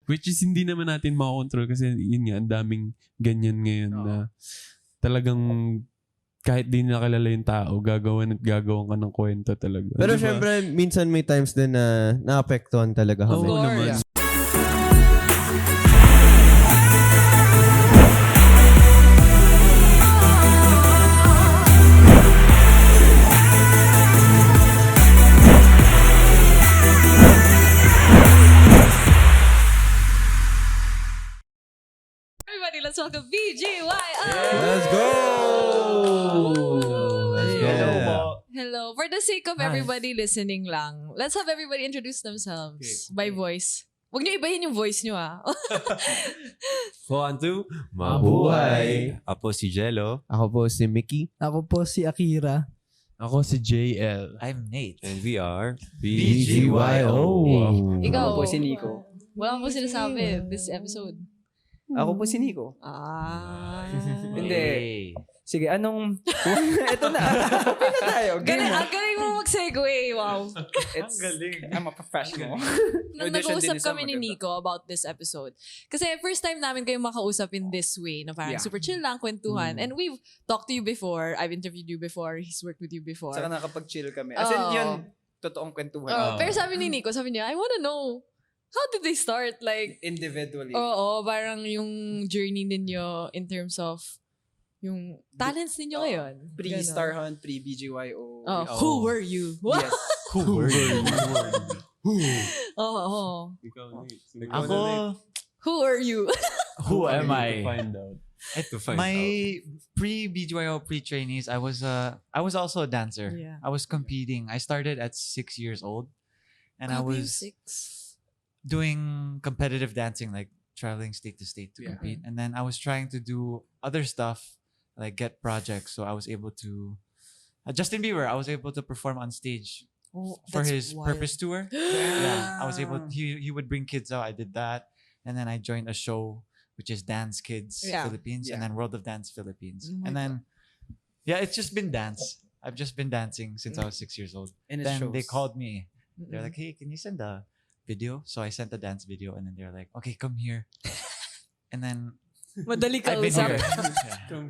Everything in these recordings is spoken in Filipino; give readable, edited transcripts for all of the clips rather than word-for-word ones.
Which is hindi naman natin makakontrol kasi yun nga, ang daming ganyan ngayon na talagang kahit di nakilala yung tao, gagawan ka ng kwento talaga. Pero diba? syempre, minsan may times din na naapektuhan talaga kami. Oo naman. Everybody, let's welcome BGYO! Let's go! Let's go. Hello. For the sake of everybody listening lang, let's have everybody introduce themselves by voice. Huwag niyo ibahin yung voice niyo, ah. 1, 2, Mabuhay. Ako si Jello. Ako po si Mickey. Ako po si Akira. Ako si JL. I'm Nate. And we are BGYO. Ikaw. Ako po si Nico. Wala mo sinasabi this episode. Ako po si Nico. Hindi. Hey. Sige, anong... Ito na. Okay na tayo. Game Ang galing mo mag-segue, wow. It's... galing. I'm a professional. Nung nag-uusap kami ni Nico about this episode. Kasi first time namin kayo makausap in this way, na parang super chill lang, kwentuhan. And we've talked to you before. I've interviewed you before. He's worked with you before. Saka nakapag-chill kami. As in, yun, totoong kwentuhan. Pero sabi ni Nico, sabi niya, I wanna know, how did they start? Like, individually. oo, parang yung journey ninyo in terms of yung talents ninyo ngayon. Pre-Star Hunt, pre-BGYO. Who were you? Yes. Who were you? Oo. Ako, Who are you? who am I? Find out. My pre-BGYO, pre-trainees, I was also a dancer. Yeah. I was competing. I started at 6 years old. And I Grabe yung was 6. doing competitive dancing, like traveling state to state to compete. And then I was trying to do other stuff, like get projects. So I was able to, Justin Bieber, I was able to perform on stage for his Purpose Tour. Yeah, I was able, he would bring kids out. I did that. And then I joined a show, which is Dance Kids Philippines, and then World of Dance Philippines. And then, it's just been dance. I've just been dancing since I was 6 years old. And Then they called me. They're like, hey, can you send a video? So I sent a dance video, and then they're like, okay, come here. And then Madali ka I've been usap. here.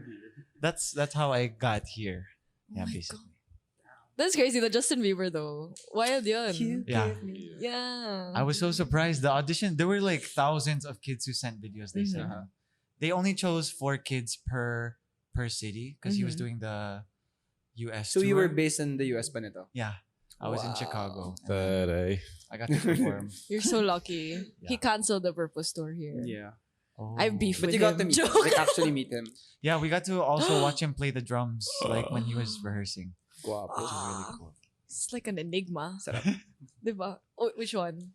That's how I got here. Yeah, basically. That's crazy. The Justin Bieber though. Wild yun. Yeah. Yeah. I was so surprised. The audition, there were like thousands of kids who sent videos. They said they only chose 4 kids per city because he was doing the US So tour. you were based in the US pa nito? Yeah. I was in Chicago. Taray. I got to perform. You're so lucky. He Yeah. canceled the Purpose Tour here. Yeah. Oh. I have beef But with you got him. to meet him. Joke. Like actually meet him. Yeah, we got to also watch him play the drums like when he was rehearsing, Guwapo. which was really cool. It's like an enigma. Sarap. Diba? Oh, which one?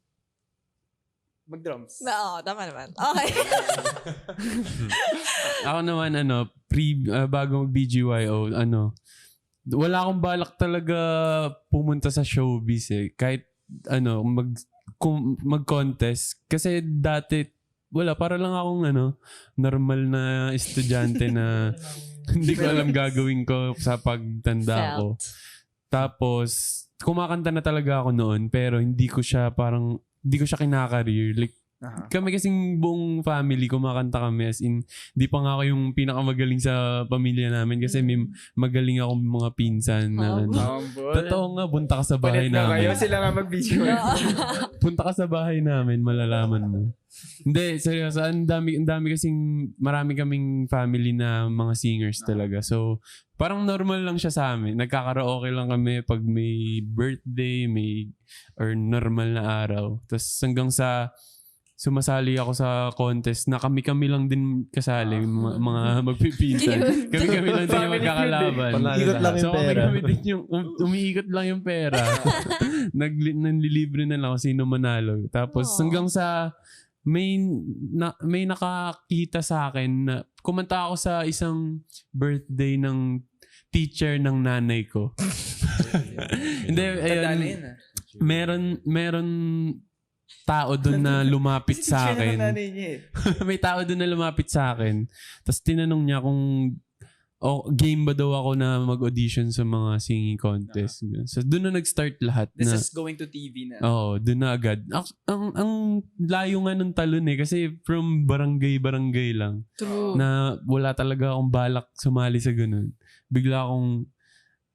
Mag-drums. No, tama naman. Okay. Ako naman, bago mag-BGYO, wala akong balak talaga pumunta sa showbiz eh. Kahit, mag-contest. Kasi dati, wala, para lang akong, normal na estudyante na hindi ko alam gagawin ko sa pagtanda ko. Tapos, kumakanta na talaga ako noon, pero hindi ko siya kinakareer. Like, kami kasing buong family, kumakanta kami as in, di pa nga ako yung pinakamagaling sa pamilya namin kasi may magaling ako mga pinsan na totoo nga, punta ka sa bahay namin. Sila nga mag-video. Punta ka sa bahay namin, malalaman mo. Hindi, seryoso, ang dami kasing, marami kaming family na mga singers talaga. So, parang normal lang siya sa amin. Nagkakaraoke lang kami pag may birthday, or normal na araw. Tapos hanggang sa sumasali ako sa contest na kami-kami lang din kasali, mga magpipinsan. Kami-kami lang din yung magkakalaban. Ikot lang yung so, pera. kami din yung, umiikot lang yung pera. Nanlilibre na lang kung sino manalo. Tapos hanggang sa may nakakita sa akin na kumanta ako sa isang birthday ng teacher ng nanay ko. Hindi, ayun. Meron tao doon na lumapit sa akin. May tao doon na lumapit sa akin. Tapos tinanong niya kung game ba daw ako na mag-audition sa mga singing contest. So doon na nag-start lahat. This na, is going to TV na. Oo, doon na agad. Ang layo nga ng talon kasi from barangay lang. True. Na wala talaga akong balak sumali sa ganun. Bigla akong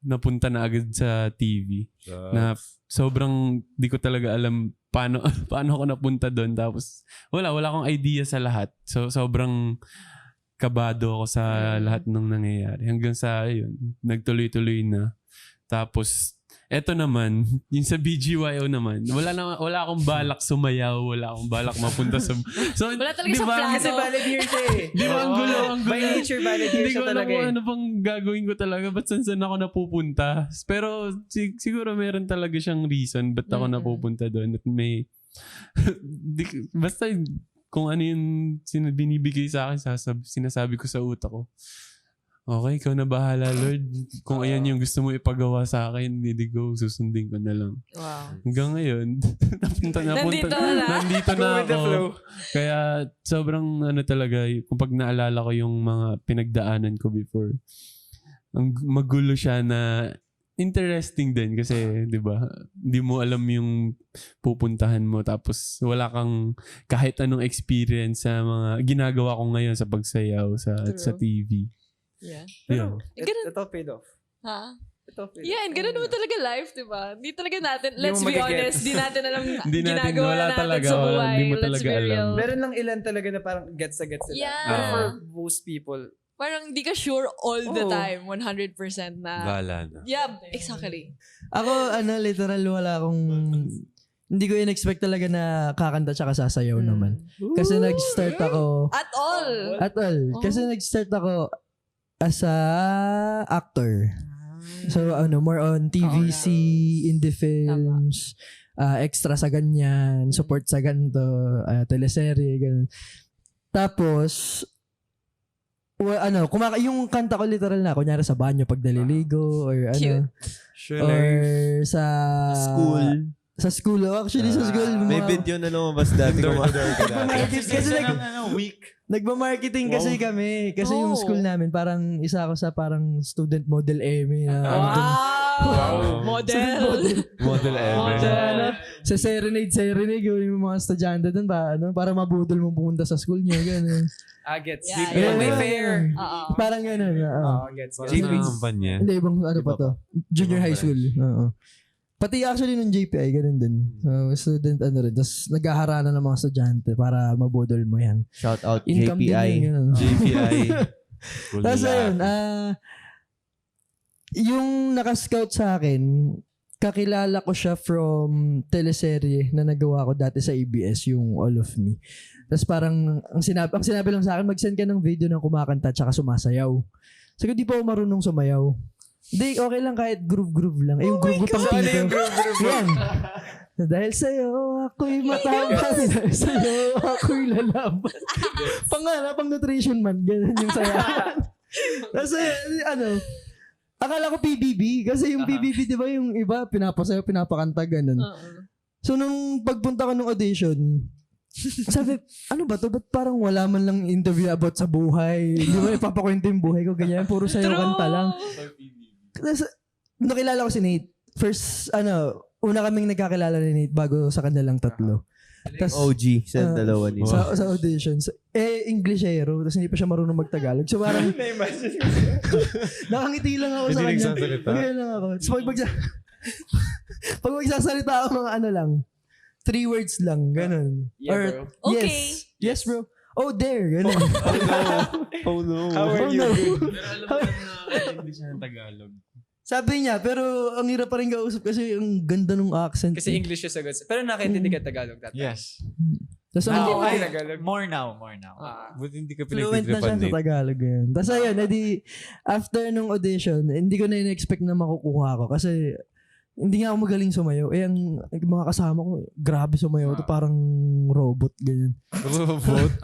napunta na agad sa TV. Na sobrang di ko talaga alam paano ako napunta doon. Tapos wala akong idea sa lahat. So sobrang kabado ako sa lahat ng nangyayari. Hanggang sa yun, nagtuloy-tuloy na. Tapos eto naman, yung sa BGYO naman, wala akong balak sumayaw, wala akong balak mapunta sa... So, wala talaga sa plano. Kasi valid year siya eh. Di ba ang gulo? By nature, valid year Hindi siya ko alam talaga kung eh. ano pang gagawin ko talaga. Ba't saan ako napupunta? Pero siguro meron talaga siyang reason ba't ako napupunta doon. At may... basta kung ano yung binibigay sa akin, sinasabi ko sa utak ko. Okay, ikaw na bahala, Lord. Kung ayan yung gusto mo ipagawa sa akin, hindi go, susundin ko na lang. Wow. Hanggang ngayon, nandito na Go with the flow. ako. Kaya sobrang talaga, kung pag naalala ko yung mga pinagdaanan ko before, ang magulo siya na interesting din kasi, di ba, hindi mo alam yung pupuntahan mo tapos wala kang kahit anong experience sa mga ginagawa ko ngayon sa pagsayaw sa TV. Yeah. Yeah. Ito paid off. Ha? Ito paid off. Yeah, and ganun naman talaga life, di ba? Hindi talaga natin, Hindi let's mo be magigets. honest, di natin alam Hindi natin, ginagawa wala natin talaga, sa wala, buhay. hindi mo Let's talaga be alam. real. Meron lang ilan talaga na parang gets na gets sila. Yeah. But for most people, Parang di ka sure all the Oo. time, 100% na. Bahala na. Yeah, exactly. Ako, literal, wala akong... Hindi ko in-expect talaga na kakanta tsaka sasayaw naman. Kasi nag-start ako... At all. At all. Kasi nag-start ako as a actor. So, more on TVC, indie films, extra sa ganyan, support sa ganito, teleserye, ganun. Tapos, yung kanta ko literal na, kunyari sa banyo pag naliligo, or Cute. or sa School. Sa school. Actually, sa school. May video na lumabas dati. Kasi week. nagma-marketing kasi kami. Kasi yung school namin, parang isa ako sa parang student model Emmy. Wow! Model. Model ever. Sa serenade, yung mga estudyante doon para mabudol mo pumunta sa school niya. Ganun. gets. Yeah, May yeah. fair. Oo. Parang ganun. Gets. Sino ang kampanya? Hindi, ibang pa to. Junior high school. Oo. Pati actually nung JPI, ganun din. So, student rin. Tapos naghaharana ng mga estudyante para mabudol mo yan. Shout out Income din JPI. yun, ganun. JPI. Tapos ayun, yung nakascout sa akin, kakilala ko siya from teleserye na nagawa ko dati sa ABS, yung All of Me. Tapos parang, ang sinabi lang sa akin, mag-send ka ng video ng kumakanta tsaka sumasayaw. Sabi ko, di pa ako marunong sumayaw. Hindi, okay lang kahit groove lang. Yung groove pang tito. Yan. Dahil sa'yo, ako'y matapang. Dahil sa'yo, ako'y lalaban. Pang nutrition man. Ganun yung sayahan. Kasi, akala ko PBB. Kasi yung PBB, di ba, yung iba, pinapasayaw, pinapakanta, ganun. So, nung pagpunta ko nung audition, sabi, ano ba to? Ba't parang wala man lang interview about sa buhay? Di ba, ipapakwento yung buhay ko, ganyan. Puro sayaw kanta lang. Nakilala ko si Nate. First, una kaming nagkakilala ni Nate bago sa kanilang tatlo. Tas, OG sa dalawa nila. sa auditions. Englishero. Tapos hindi pa siya marunong magtagalog. So parang, nakangiti lang ako sa kanya. Ganyan lang ako. So pag magsasalita ako mga lang, 3 words lang, ganun. Yeah, bro. Okay. Yes, bro. Oh, there, ganun. Oh no. How are you? Pero alam mo na hindi siya ng Tagalog. Sabi niya, pero ang hirap pa rin kausap kasi ang ganda ng accent. Kasi English siya sagot. Pero nakaintindi ka Tagalog that time. Yes. Tapos Tagalog. More now. Buti hindi ka fluent na siya pinagtitripan sa Nate. Tagalog. Yun. Tapos ayun, after nung audition, hindi ko na in-expect na makukuha ko kasi hindi nga ako magaling sumayaw. Ang mga kasama ko, grabe sumayaw. To parang robot, ganyan. Robot.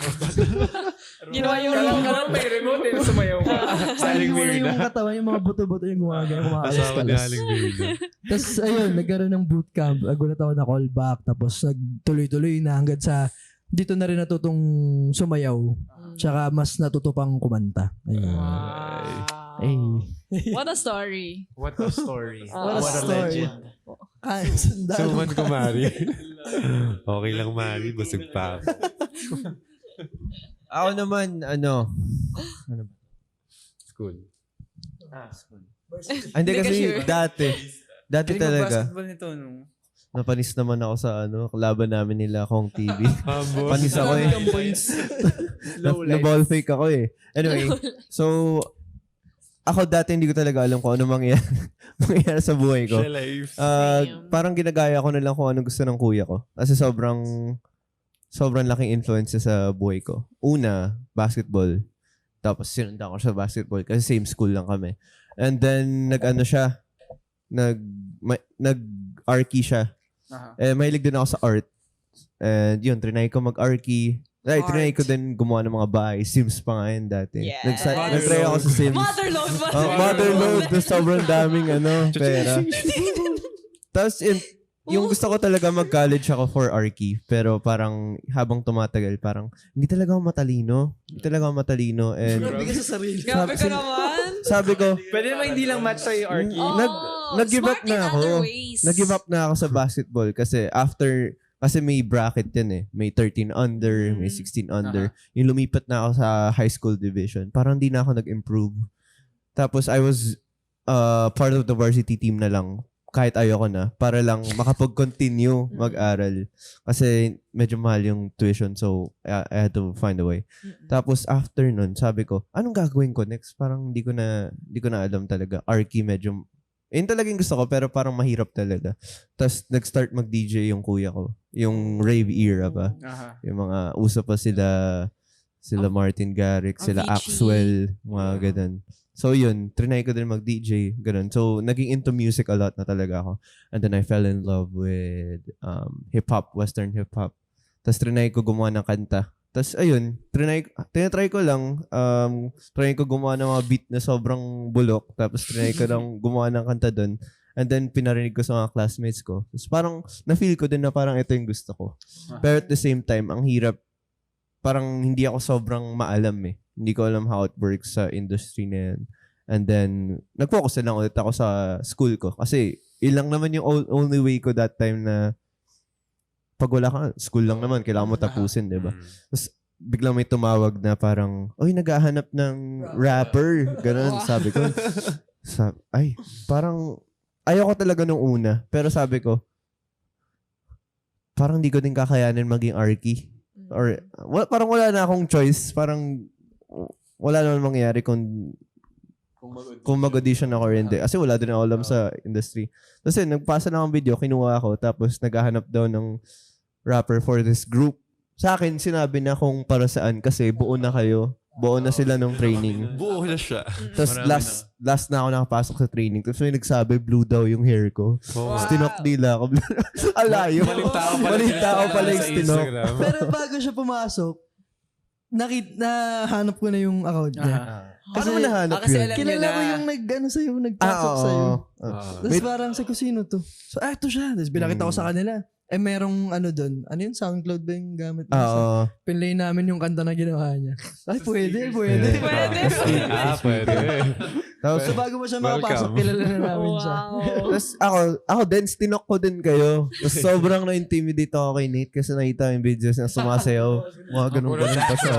Ginawa yung Parang may remote sumayaw ka. Saling weird yung katawan, yung mga buto-buto yung gumagana, kumakalas-kalas. Galing weird. Tapos ayun, nagkaroon ng bootcamp. Nagulat ako na callback. Tapos nagtuloy-tuloy na hanggang sa dito na rin natutong sumayaw. Tsaka mas natutupang kumanta. Ayun. Ay. What a story. What a story. What a story. legend. Kaya sandalo. Suman ko, Mari. Okay lang, Mari. Busog pa ako. Ako naman, ano ba? School. Hindi Hindi ka kasi sure. Dati talaga. Basketball nito, no? Napanis naman ako sa kalaban namin nila Kong TV. Panis ako eh. Na-ball fake ako eh. Anyway, so ako dati hindi ko talaga alam kung ano mangyayari sa buhay ko. Same. Parang ginagaya ko na lang kung ano gusto ng kuya ko. Kasi sobrang laking influence sa buhay ko. Una, basketball. Tapos sinundan ko sa basketball kasi same school lang kami. And then nag-arky siya. Mahilig din ako sa art. And yun, trinay ko mag-arky. Art. Trinay ko din gumawa ng mga bahay. Sims pa nga yun dati. Yes. Nag-try ako sa Sims. Motherload. Motherload. Sobrang daming pera. Tapos yung gusto ko talaga mag-college ako for arky. Pero parang habang tumatagal, parang hindi talaga ako matalino. And Grabe ka sa sarili. Grabe ka naman. sabi ko, Pwede naman hindi lang match sa'yo, Arky. nag-give up smart na in ako. other ways. Nag-give up na ako sa basketball kasi kasi may bracket yan eh. May 13 under, may 16 under. Yung lumipat na ako sa high school division, parang di na ako nag-improve. Tapos I was part of the varsity team na lang kahit ayoko na para lang makapag-continue mag-aral. Kasi medyo mahal yung tuition so I had to find a way. Tapos after nun, sabi ko, anong gagawin ko next? Parang hindi ko na alam talaga. Arky medyo yun talagang gusto ko pero parang mahirap talaga. Tapos nag-start mag-DJ yung kuya ko. Yung rave era pa. Yung mga uso pa sila Martin Garrix, sila Avicii. Axwell, mga ganun. So yun, trinay ko din mag-DJ, ganun. So naging into music a lot na talaga ako. And then I fell in love with hip-hop, western hip-hop. Tapos trinay ko gumawa ng kanta. Tapos ayun, tinatry ko lang, try ko gumawa ng mga beat na sobrang bulok. Tapos trinay ko lang gumawa ng kanta doon. And then pinarinig ko sa mga classmates ko. Tapos parang na-feel ko din na parang ito yung gusto ko. Pero at the same time, ang hirap, parang hindi ako sobrang maalam eh. Hindi ko alam how it works sa industry na yan. And then, nag-focus na lang ulit ako sa school ko. Kasi, ilang naman yung only way ko that time na pag wala ka, school lang naman, kailangan mo tapusin, di ba? Tapos, biglang may tumawag na parang, oy, naghahanap ng rapper. Ganun, sabi ko. Parang, ayoko talaga nung una. Pero sabi ko, parang di ko din kakayanin maging arky. Or, parang wala na akong choice. Parang, wala naman mangyayari kung mag-audition ako or hindi. Kasi wala din ako alam sa industry. Kasi nagpasa na akong video, kinuha ako, tapos naghahanap daw ng rapper for this group. Sa akin, sinabi na kung para saan kasi buo na kayo. Buo na sila ng training. Buo na siya. Tapos last na ako nakapasok sa training. Tapos may nagsabi, blue daw yung hair ko. Tapos tinok nila ako. Alayo. Maling tao pala yung tinok. Pero bago siya pumasok, nahanap ko na yung account niya. Paano mo nahanap kasi yun? alam niya Kilala na. ko yung sa'yo, nagpasok sa'yo. Tapos parang sa sino to? So, ito siya. Tapos binakita ko sa kanila. Merong doon. Ano yun? SoundCloud ba yung gamit niya? Oo. Pinlay namin yung kanta na ginawa niya. Ay, pwede. Pwede. Pwede. Tapos, So, bago mo siya makapasok, kilala na namin siya. Wow. tapos ako din, tinok ko din kayo. Tapos sobrang na-intimidate ako kay Nate kasi nakita yung videos na sumasayaw. Mga ganun pa siya.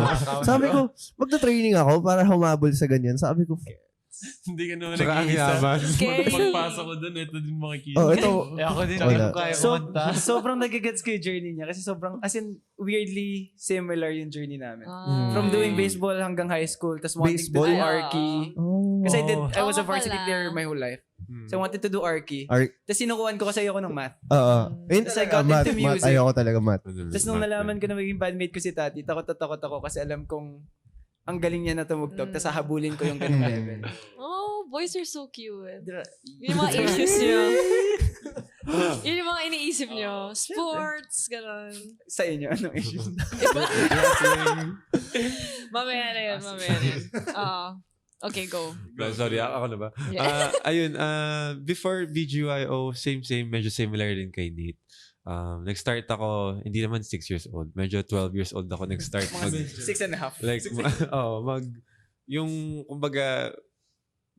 Sabi ko, magta-training ako para humabol sa ganyan. Sabi ko, Hindi ka naman Tsaka ang nag-iisa. yaman. Scary. Pagpasok ko dun, ito din makikita. ito. Ako din, Wala. hindi ko kaya So, kumanta. sobrang nagigets ko yung journey niya kasi sobrang, as in, weirdly similar yung journey namin. Ah. From doing baseball hanggang high school, tas wanting Baseball? to do Arky. Kasi I was a Oo varsity pala. player my whole life. So I wanted to do Arky. Tapos sinukuhan ko kasi ayoko ng math. Oo. Ayun Tapos I talaga, got math. into music. Ayoko talaga math. Tapos nung nalaman ko na maging bandmate ko si Tati, takot ako kasi alam kong ang galing niya na tumugtog. Tapos hahabulin ko yung ganung level. Oh, boys are so cute. Yun yung mga issues nyo. Yun yung mga iniisip nyo. Sports, gano'n. Sa inyo, anong issues? Mamaya na yun. Okay, go. Sorry, ako na ba? Yeah. Before BGYO, same, medyo similar din kay Nate. Nag-start ako, hindi naman 6 years old. Medyo 12 years old ako nag-start. Mga 6.5. Like, yung, kumbaga,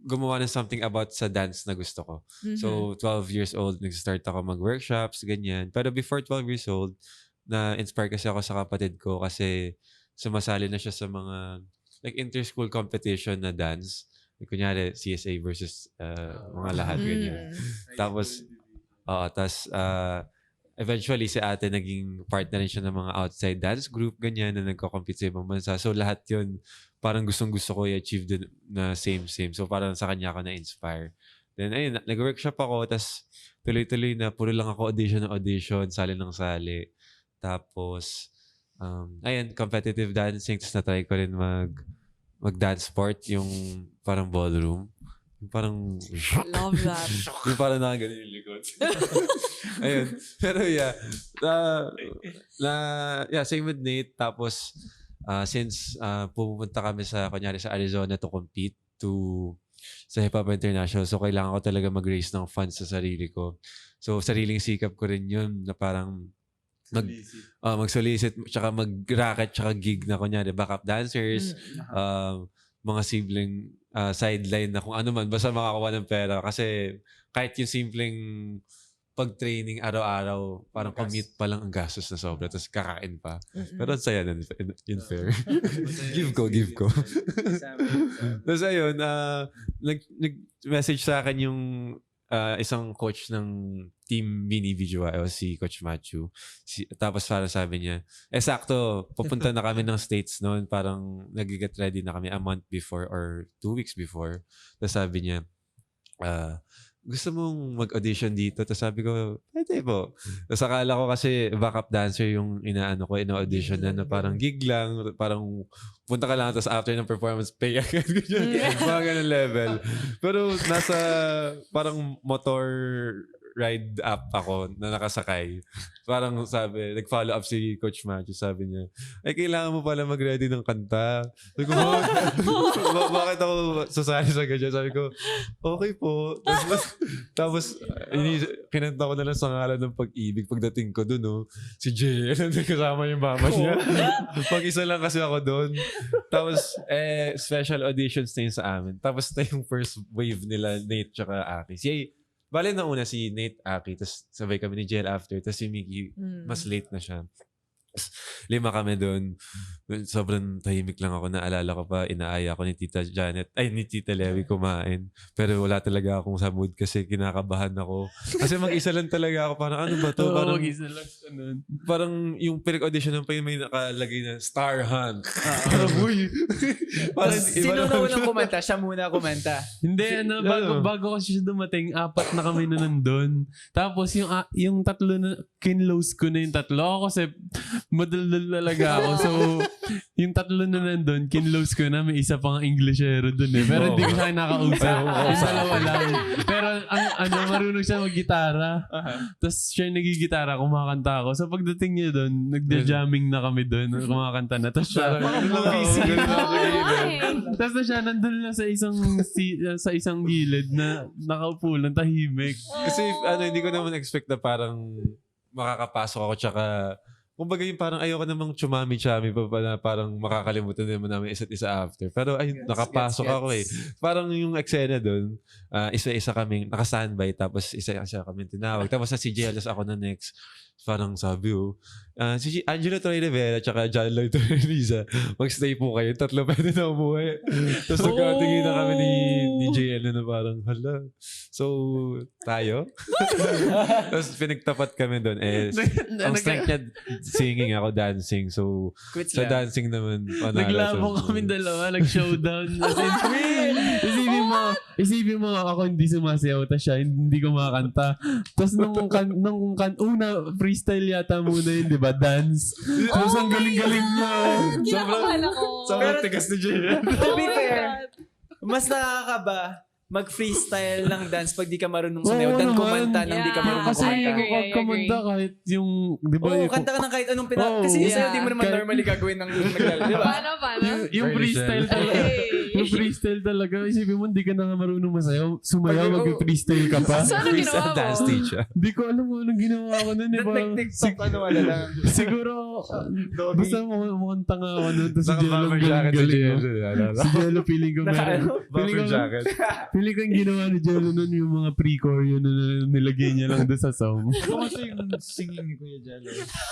gumawa ng something about sa dance na gusto ko. So, 12 years old, nag-start ako mag-workshops, ganyan. Pero before 12 years old, na-inspire kasi ako sa kapatid ko kasi sumasali na siya sa mga like inter-school competition na dance. Like, kunyari, CSA versus mga lahat, ganyan. Tapos, eventually, si ate naging part na rin siya ng mga outside dance group, ganyan, na nagko-compete sa ibang bansa. So, lahat yun, parang gustong-gusto ko i-achieve din na same. So, parang sa kanya ako na-inspire. Then, ayun, nag-workshop ako, tas tuloy-tuloy na puro lang ako audition, sali ng sali. Tapos, ayun, competitive dancing, tas na-try ko rin mag-dance sport, yung parang ballroom. Yung parang... Love that. Yung parang nakaganon yung likod. Ayun. Pero yeah. Same with Nate. Tapos, since pumunta kami kunyari sa Arizona to compete sa Hip Hop International, so kailangan ko talaga mag-raise ng funds sa sarili ko. So, sariling sikap ko rin yun na parang mag-solicit, tsaka mag-racket, tsaka gig na kunyari backup dancers, mga sibling sideline na kung ano man, basta makakuha ng pera. Kasi kahit yung simpleng pag-training araw-araw, parang commute pa lang ang gastos na sobra, tapos kakain pa. Pero ang saya nun, in fair. give ko. Tapos ayun, nag-message sa akin yung isang coach ng Team Mini Visual, si Coach Matthew. Tapos parang sabi niya, sakto, pupunta na kami ng States noon, parang nag-get ready na kami a month before or 2 weeks before. Tapos sabi niya, gusto mong mag-audition dito? Tapos sabi ko, pwede po. Tapos akala ko kasi backup dancer yung ina-audition na parang gig lang, parang punta ka lang, tapos after ng performance, pay agad. Mga ganun level. Pero nasa parang motor ride app ako na nakasakay. Parang sabi, nag-follow up si Coach Matthew, sabi niya, kailangan mo pala mag-ready ng kanta. Sabi ko, bakit ako sasali sa ganyan? Sabi ko, okay po. Tapos kinanta ko na lang sa ngalan ng pag-ibig. Pagdating ko dun, si Jay, kasama yung mama niya. Pag-isa lang kasi ako dun. Tapos, special auditions na yun sa amin. Tapos na yung first wave nila, Nate tsaka Aki. Bale na una si Nate, Aki, tapos sabay kami ni Jel after, tapos si Mickey, mas late na siya. 5 kami doon. Sobrang tahimik lang ako. Naalala ko pa, inaaya ako ni Tita Levi kumain. Pero wala talaga akong sa mood kasi kinakabahan ako. Kasi mag-isa lang talaga ako. Parang ano ba to? Parang, mag-isa lang. parang yung pinag-audition pa yung may nakalagay na Star Hunt. Parang, uy. Parang, Sino na unang kumanta? Siya muna kumanta. Hindi, bago kasi siya dumating, 4 na kami na nandun. Tapos yung tatlo na, kinlose ko na yung tatlo. Ako kasi madaldal talaga ako. So, yung tatlo na nandun, kinlose ko na. May isa pang Englishero dun eh. Pero hindi ko siya nakausap. Yung dalawa lang. Pero marunong siya mag-gitara. Tapos siya nagigitara, kumakanta ako. So, pagdating niya dun, nagja-jamming na kami dun. Kumakanta na. Tapos siya, tapos na siya, nandun lang sa isang gilid na nakaupo lang, tahimik. Kasi hindi ko naman expect na parang makakapasok ako tsaka kumbaga yung parang ayoko namang chumami-chami pa pala parang makakalimutan naman namin isa't isa after. Pero nakapasok ako eh. Parang yung eksena doon, isa-isa kaming naka-standby tapos isa-isa kaming tinawag. Tapos si Jealous ako na next. Parang sabi si Angelo Troy Rivera tsaka John Lloyd Torreliza, mag-stay po kayo. 3 pwede na umuwi. Tapos nagkatingin na kami ni JL na parang, hala. So, tayo? Tapos pinagtapat kami doon. Ang strength niya, singing ako, dancing. So, sa dancing naman, naglabong kami dalawa, nag-showdown. Isipin mo ako hindi sumasayaw, tapos siya hindi ko makakanta. Tapos nung una, freestyle yata muna yun, di ba? Dance. Tapos ang galing-galing niya. Sobrang tigas ni Jay. To be fair, mas nakakaba mag-freestyle ng dance pag di ka marunong sumayaw than kumanta nang di ka marunong kasi kumanta. kapag kumanta kahit yung, di ba? Kanta ka ng kahit anong kasi sa'yo di mo naman normally gagawin ng naglalaro, di ba? Paano? Yung freestyle talaga. Yung freestyle talaga. Isipin mo, hindi ka na nga marunong masayaw. Sumayaw, mag-freestyle ka pa. So, ano ginawa mo? Dance teacher. Hindi ko alam kung anong ginawa ko nun. Nag-TikTok, wala lang. Siguro, basta mukhang tanga ako nun. Tapos si Jello, Naka-bumper jacket si galing. Jello. Si Jello, feeling ko meron. Bumper jacket. Feeling ko yung ginawa ni Jello nun, yung mga pre-choreo na nilagay niya lang doon sa song. Ito kasi yung singing ni Kuya Jello.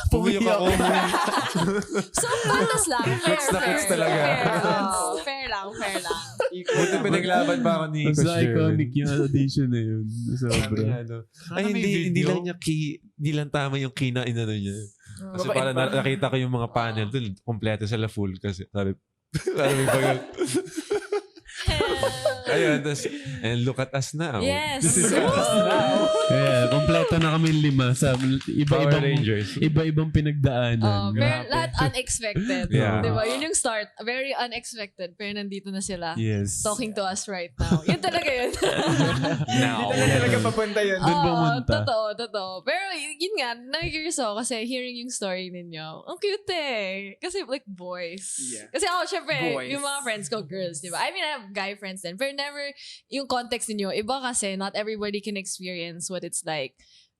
Pumiyak ako. So, patas lang. Fair, Flex na flex fair, talaga. fair lang, fair lang. Buti pinaglaban pa ako ni Basta Coach Jerwin. iconic yung audition na yun. Sobra. Ay, hindi lang niya hindi lang tama yung key na inano niya. Kasi Mabait para pa. nakita ko yung mga panel doon, kompleto sila full kasi sabi, may pag ayun, and look at us now. Yes. This is us. Yeah, kompleto na kami 5 sa Power iba-ibang Rangers. iba-ibang pinagdaanan. Pero lahat unexpected. Yeah. Diba? Yun yung start. Very unexpected. Pero nandito na sila. Yes. Talking to us right now. Yun talaga yun. Now. Dito na talaga papunta yun. Doon Oo, pumunta. Totoo. Pero yun nga, na-curious ako kasi hearing yung story ninyo. Ang cute eh. Kasi like boys. Yeah. Kasi ako, syempre, Boys. yung mga friends ko, girls, di ba? I mean, I have guy friends din. Pero never, yung context ninyo, iba kasi not everybody can experience what it's like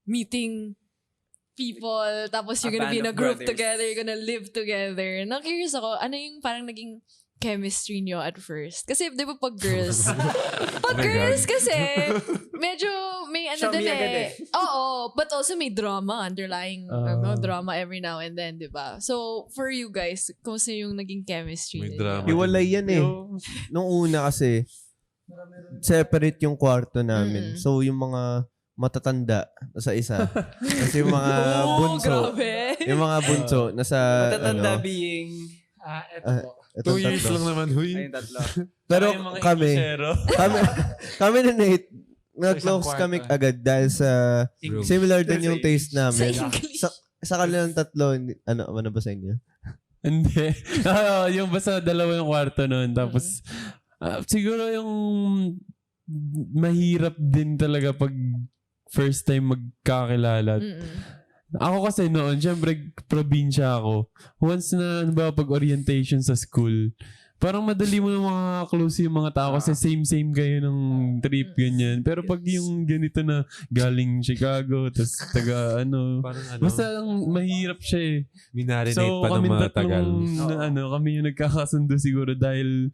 meeting people, tapos you're A gonna be in band a of group brothers. together, you're gonna live together. Na-curious ako, ano yung parang naging chemistry nyo at first? Kasi di ba pag girls, pag Oh my girls God. kasi, medyo may ano Show din me agad eh. Oo, but also may drama, underlying drama every now and then, di ba? So, for you guys, kumusta yung naging chemistry May ninyo? drama. Hiwalay yan eh. Nung una kasi, separate yung kwarto namin. Mm. So, yung mga matatanda sa isa. Kasi yung mga bunso. Grabe. Yung mga bunso nasa Matatanda ano, being... Eto Ah, po. etong 2 years tatlo. lang naman, huy. Ayun, tatlo. Pero Yung mga kami, Inglesero. kami ni Nate, na-close isang kami kwarto. agad dahil sa similar din yung taste Sa namin. English. Sa kanilang tatlo, ano ba sa inyo? Hindi. Yung basta dalawa yung kwarto noon. Tapos, siguro yung mahirap din talaga pag first time magkakilala. Mm-mm. Ako kasi noon, syempre, probinsya ako. Once na, ano ba, pag-orientation sa school, parang madali mo na mga-close yung mga tao kasi same-same kayo ng trip, ganyan. Pero pag yung ganito na galing Chicago, tas taga, Parang ano, basta ang mahirap siya eh. minarinate So, pa ng kami mga tagal. kami yung nagkakasundo siguro dahil,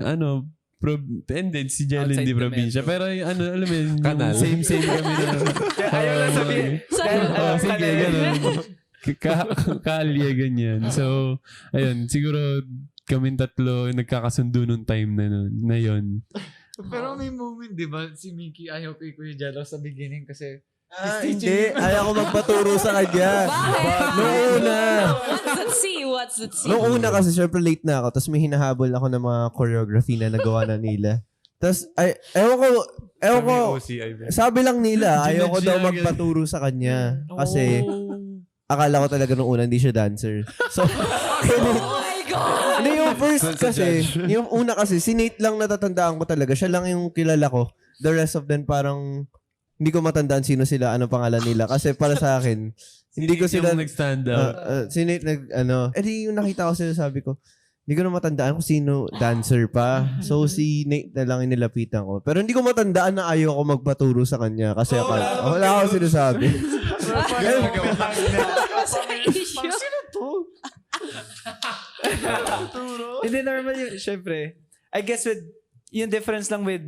and then si Jelen Outside di the probinsya. metro. Pero alam mo yun, Kanal. yung same kami na. Ayaw lang sabihin. Sige, ganun. Kalye, ganyan. So, ayun, siguro kaming tatlo nagkakasundo nung time na yun. Pero may moment, di ba, si Mickey ayaw kay Kuya Jello sa beginning kasi Hindi. Ayaw ko magpaturo sa kanya. Bakit? Nung una. What's the tea? Nung una kasi, syempre late na ako. Tapos may hinahabol ako ng mga choreography na nagawa na nila. Tapos, ewan ko, sabi lang nila, ayaw ko daw magpaturo sa kanya. Kasi, akala ko talaga nung una, hindi siya dancer. So, Oh my God! hindi yung first kasi, yung una kasi, si Nate lang natatandaan ko talaga. Siya lang yung kilala ko. The rest of them parang, hindi ko matandaan sino sila, ano pangalan nila. Kasi para sa akin, hindi ko sila, yung nag-stand out. si Nate yung nakita ko sila, sabi ko, hindi ko na matandaan kung sino dancer pa. So, si Nate na lang yung nilapitan ko. Pero hindi ko matandaan na ayaw ko magpaturo sa kanya. Kasi wala ako sinasabi. Hindi normal yun. Syempre. I guess with, yung difference lang with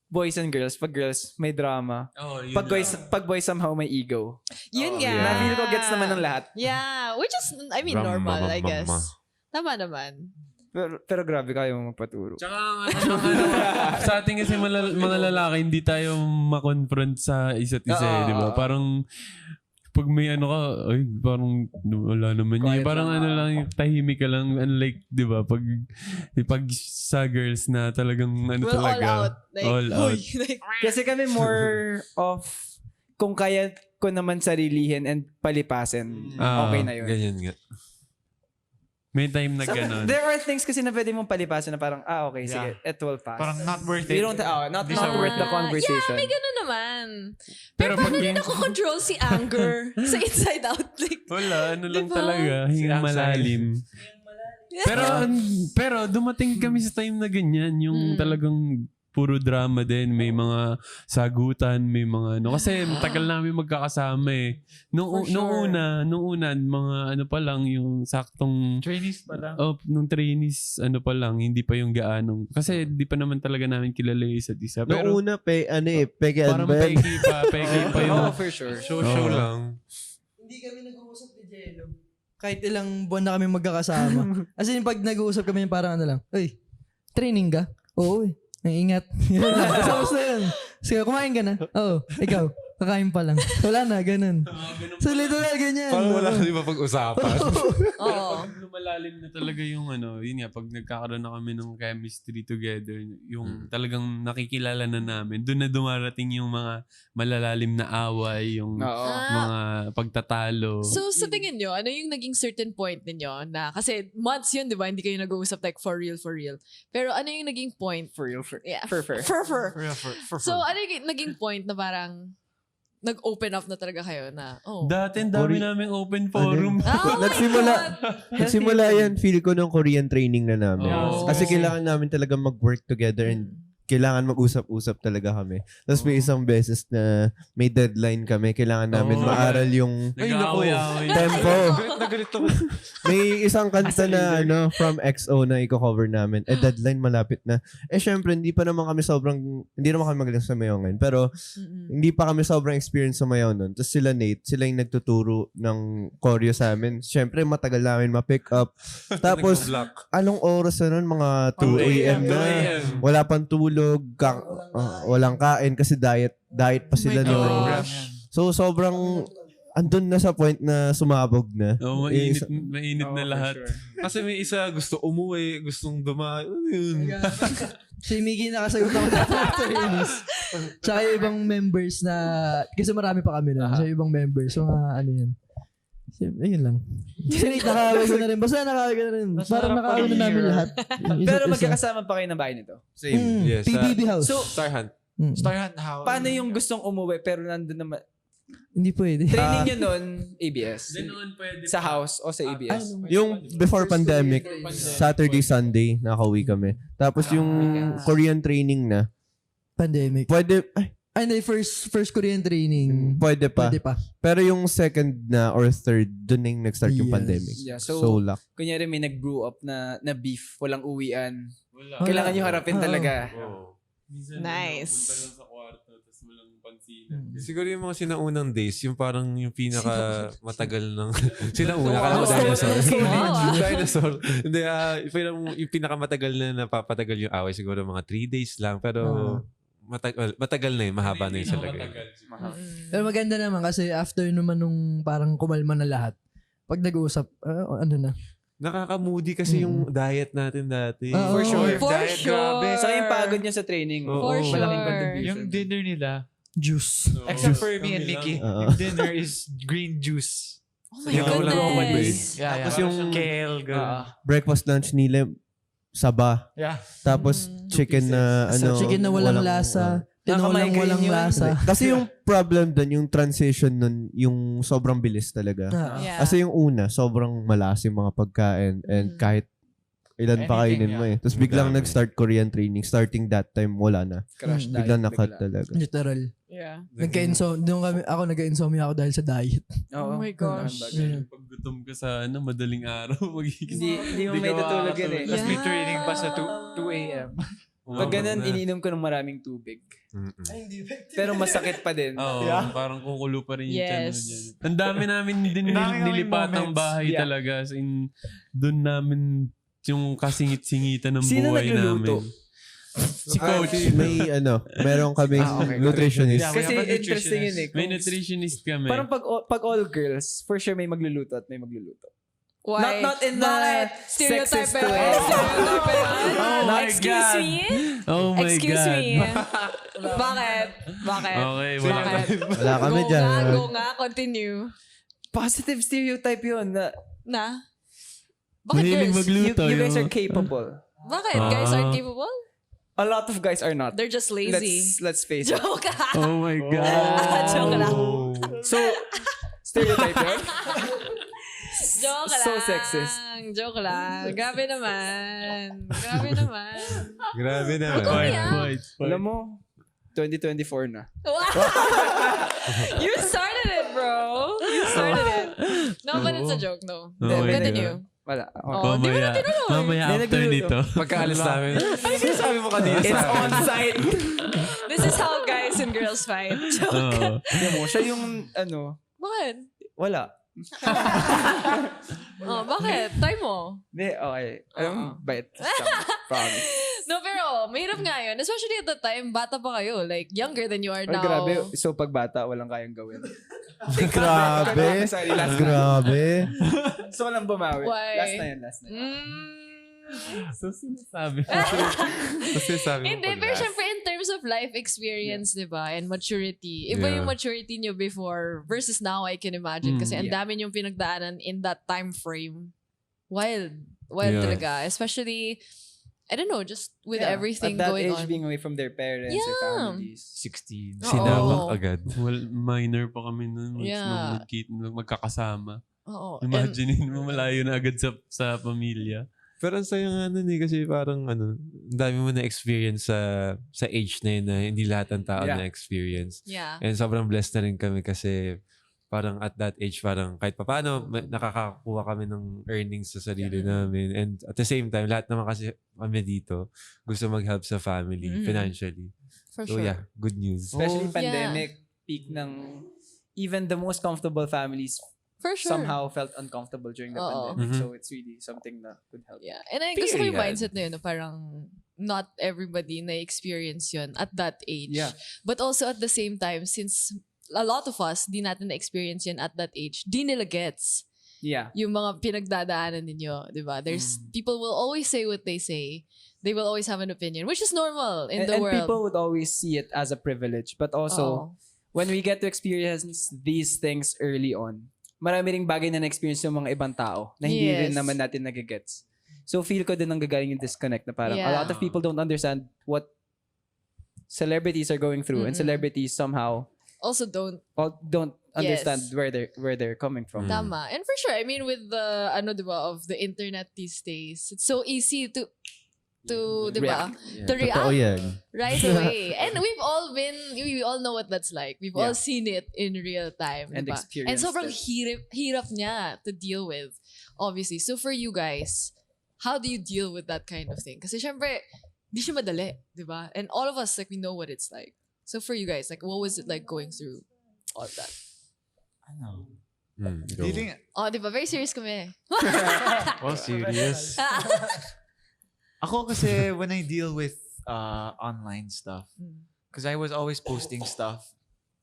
boys and girls. Pag girls, may drama. Pag boys somehow may ego. Yun nga. Na-feel ko gets naman ng lahat. Yeah. Which is, I mean, Drama, normal, I mama. guess. Tama naman. Pero grabe kayo magpaturo. Tsaka sa ating kasi mga lalaki, hindi tayo makonfront sa isa't isa, di ba? Parang, pag may ano ka, ay, parang wala naman Quiet yun. Parang lang, ano lang, tahimik ka lang. Unlike, di ba, pag sa girls na talagang ano Well, talaga. all out. Like, all out. uy, like, Kasi kami more of kung kaya ko naman sarilihin and palipasin, okay na yun. Ganyan nga. May time na So, gano'n. there are things kasi na pwede mong palipasin na parang, okay, sige, it will pass. parang not worth You it. don't, not Hindi siya worth the conversation. Yeah, may gano'n naman. Pero Pero pag paano din yung- ako control si anger sa inside out? Like, Wala, ano lang Diba? talaga. Hingang Si Ang malalim. Pero dumating kami sa time na ganyan, yung talagang puro drama din, may mga sagutan, may mga ano. Kasi matagal namin magkakasama eh. Nung una, mga ano pa lang, yung saktong Trainees pa lang. nung trainees, ano pa lang, hindi pa yung gaanong. Kasi di pa naman talaga namin kilala yung isa't isa. Pero Noong una, peke parang peki pa yun. for sure. Show Oo. lang. Hindi kami nag-uusap ni Jello. Kahit ilang buwan na kami magkakasama. As in, pag nag-uusap kami, parang ano lang, "Uy, training ka?" "Oo eh. Ang ingat." Yun lang. Tapos na yun. Sige, kumain ka na? "Oo." "Ikaw?" "Kakain pa lang." Wala na, ganun. So, literal, ganyan. Parang wala kasi mapag-usapan. Oo. Pag lumalalim na talaga yung ano, yun nga, pag nagkakaroon na kami ng chemistry together, yung talagang nakikilala na namin, doon na dumarating yung mga malalalim na away, yung Oo. mga pagtatalo. So, sa tingin nyo, ano yung naging certain point ninyo na, kasi months yun, di ba? Hindi kayo nag-uusap like for real. Pero ano yung naging point? For real. Yeah. For. So, ano yung naging point na parang nag-open up na talaga kayo na, Dati, ang dami naming open forum. Oh Nagsimula yan, feel ko ng Korean training na namin. Oh. Kasi kailangan namin talaga mag-work together and kailangan mag-usap-usap talaga kami. Tapos may isang beses na may deadline kami. Kailangan namin maaral yung Nag-aaway-aaway. tempo. Na galit ako. May isang kanta na from XO na i-cover namin. Deadline malapit na. Syempre, hindi naman kami magaling sa mayaw ngayon. Pero, hindi pa kami sobrang experience sa mayaw nun. Tapos sila yung nagtuturo ng choreo sa amin. Syempre, matagal namin ma-pick up. Tapos, anong oras na nun? Mga 2 a.m. na. Wala pang tulog. Walang kain kasi diet pa sila noon. So, sobrang andun na sa point na sumabog na. Mainit na lahat. Kasi may isa gusto umuwi, gustong dumaan. Ano yun? Si Miggy nakasagot ako sa trainees. Tsaka yung ibang members na, kasi marami pa kami na. Sa ibang members, mga ano yan. Ayun lang. Si Nate nakawag ko na rin. Basta nakawag ko na rin. Parang nakawag na namin lahat. Pero magkakasama pa kayo ng bahay nito. Same. Yes. PBB house. So, Star Hunt. Starhan, how? paano yung gustong umuwi pero nandun naman? Hindi pwede. Training nyo nun, ABS? Noon pwede Sa house o sa ABS? Yung before pandemic, Saturday, Sunday, nakauwi kami. Tapos yung Korean training na, Pandemic. pwede Hindi, first Korean training. pa. Pwede pa. Pero yung second na or third, dun na yung nag-start yung Yes. pandemic. Yeah, so luck. Kunyari may nag-brew up na beef, walang uwian. Wala. Kailangan nyo harapin talaga. Minsan, Nice. punta lang sa kwarto, tapos walang pansinan. Siguro yung mga sinaunang days, yung parang yung pinaka matagal ng sinauna, kala ko dinosaur. Dinosaur. Hindi, yung pinaka matagal na napapatagal yung away, siguro mga 3 days lang. Pero matagal na yun, mahaba na yun sa lagay. Pero maganda naman kasi after naman nung parang kumalma na lahat, pag nag-uusap, ano na. Nakaka-moody kasi yung diet natin dati. Oo. For sure. For Diet, sure. grabe. Saka yung pagod nyo sa training. For Oo. Malaking sure. contribution. Yung dinner nila, Juice. except for me and Mickey, Oo. yung dinner is green juice. Oh my Ikaw lang ako goodness. Yeah. Tapos yung kale, ganun. breakfast lunch nila, saba. Yeah. Tapos chicken na Chicken na walang lasa. Tinolang walang Nakamigraine yun. lasa. Kasi yung problem dun, yung transition nun, yung sobrang bilis talaga. Yeah. Kasi yung una, sobrang malas yung mga pagkain and kahit ilan pa Anything, kainin mo eh. Tapos biglang Madami. nag-start Korean training. Starting that time, wala na. Crash diet. Biglang na-cut bigla. talaga. Literal. Yeah. Ako nag-insomnia ako dahil sa diet. Oo. Oh my gosh. Pag gutom ka sa madaling araw, magiging... Hindi mo may tutulog yun eh. Tapos may Yeah. training pa sa 2 a.m. Pag ganun, iniinom ko ng maraming tubig. Pero masakit pa din. Oo, parang kukulo pa rin yung tiyan mo Yes. dyan. Ang dami namin din Ang dami kaming nilipatang moments. bahay Yeah. talaga. As in, doon namin yung kasingit-singitan ng Sino buhay nagluluto? namin. Si Coach. Meron kaming okay. nutritionist. Yeah, we Kasi have a interesting yun eh. May nutritionist kami. Parang pag all girls, for sure may magluluto at may magluluto. Why? Not in the Bakit? Stereotype sexist ba way. yun? Stereotype ba yun? Oh my Excuse God. me? Oh my Excuse God. me? Bakit? Okay, wala. Bakit? Wala kami dyan. Go nga, continue. Positive stereotype yun na Bakit Mahilig girls? magluto. you guys are yung- capable. Bakit? Guys aren't capable? A lot of guys are not. They're just lazy. Let's face it. Joke. Oh my God. Joke lang. So, stereotype yun? Joke lang. So sexist. Joke lang. Grabe naman. Grabe naman. Grabe na. Point. Alam mo, 2024 na. You started it, bro. You started it. No, but it's a joke, no. Continue. Wala. Oh, di mo na tinuloy. Mamaya after nito. Pagkaalis namin. Ano sinasabi mo kanina It's sa akin? on site. This is how guys and girls fight. Joke. Oo. Alam mo, siya yung Bakit? wala. Oh, bakit? Try mo. Hindi, okay. Alam mo, bait. Promise. No, pero mahirap nga yun. Especially at the time, bata pa kayo. Like, younger than you are Oh, now. grabe. So, pag bata, walang kayang gawin. Grabe. Sorry, last na. Grabe. So, walang bumawi. Why? Last na yun. So sinasabi ko. Kasi sabi mo Hindi, pag pero last. syempre in terms of life experience, di ba? And maturity. Iba Yeah. yung maturity nyo before versus now, I can imagine. Kasi ang Yeah. dami yung pinagdaanan in that time frame. Wild. Wild Yeah. talaga. Especially, I don't know, just with Yeah. everything At that going age, on. being away from their parents or Yeah. families. 16. Oo. Sinabak agad. Well, minor pa kami nun. Yeah. Nung magkakasama. Oo. And, Imaginein mo malayo na agad sa pamilya. Pero ang saya nga nun kasi parang ang dami mo na experience sa age na yun na hindi lahat ng tao Yeah. na experience. yeah. And sobrang blessed na rin kami kasi parang at that age parang kahit papaano nakakakuha kami ng earnings sa sarili namin. And at the same time, lahat naman kasi kami dito gusto mag-help sa family Mhm. financially. For So sure. yeah, good news. Especially Oh. pandemic, peak ng even the most comfortable families For sure. somehow felt uncomfortable during the Oo. pandemic. Mhm. So it's really something that could help. Yeah. And I gusto ko yung Period. mindset na yun, na parang not everybody na-experience yun at that age. Yeah. But also at the same time, since a lot of us, di natin na-experience yun at that age, di nila gets Yeah. yung mga pinagdadaanan ninyo, di ba? There's, people will always say what they say. They will always have an opinion, which is normal in the And world. people would always see it as a privilege. But also, when we get to experience these things early on, marami ring bagay na na-experience yung mga ibang tao na hindi Yes. rin naman natin nagigets. So feel ko din ang gagaling yung disconnect na parang a Yeah. lot of people don't understand what celebrities are going through and Mm-mm. celebrities somehow Also don't. don't understand Yes. where they're coming from. Tama. And for sure, I mean, with the, di ba, of the internet these days, it's so easy to di ba? To Totoo react yan. right away. And we all know what that's like. We've all Yeah. seen it in real time. And diba? And experienced sobrang it. hirap niya to deal with, obviously. So for you guys, how do you deal with that kind of thing? Kasi syempre, di siya madali, di ba? And all of us, like, we know what it's like. So for you guys, like, what was it like going through all of that? Ano? Go. Feeling, Oh, di ba? Very serious kami. Oh, serious? ako kasi when I deal with online stuff, Mm. because I was always posting stuff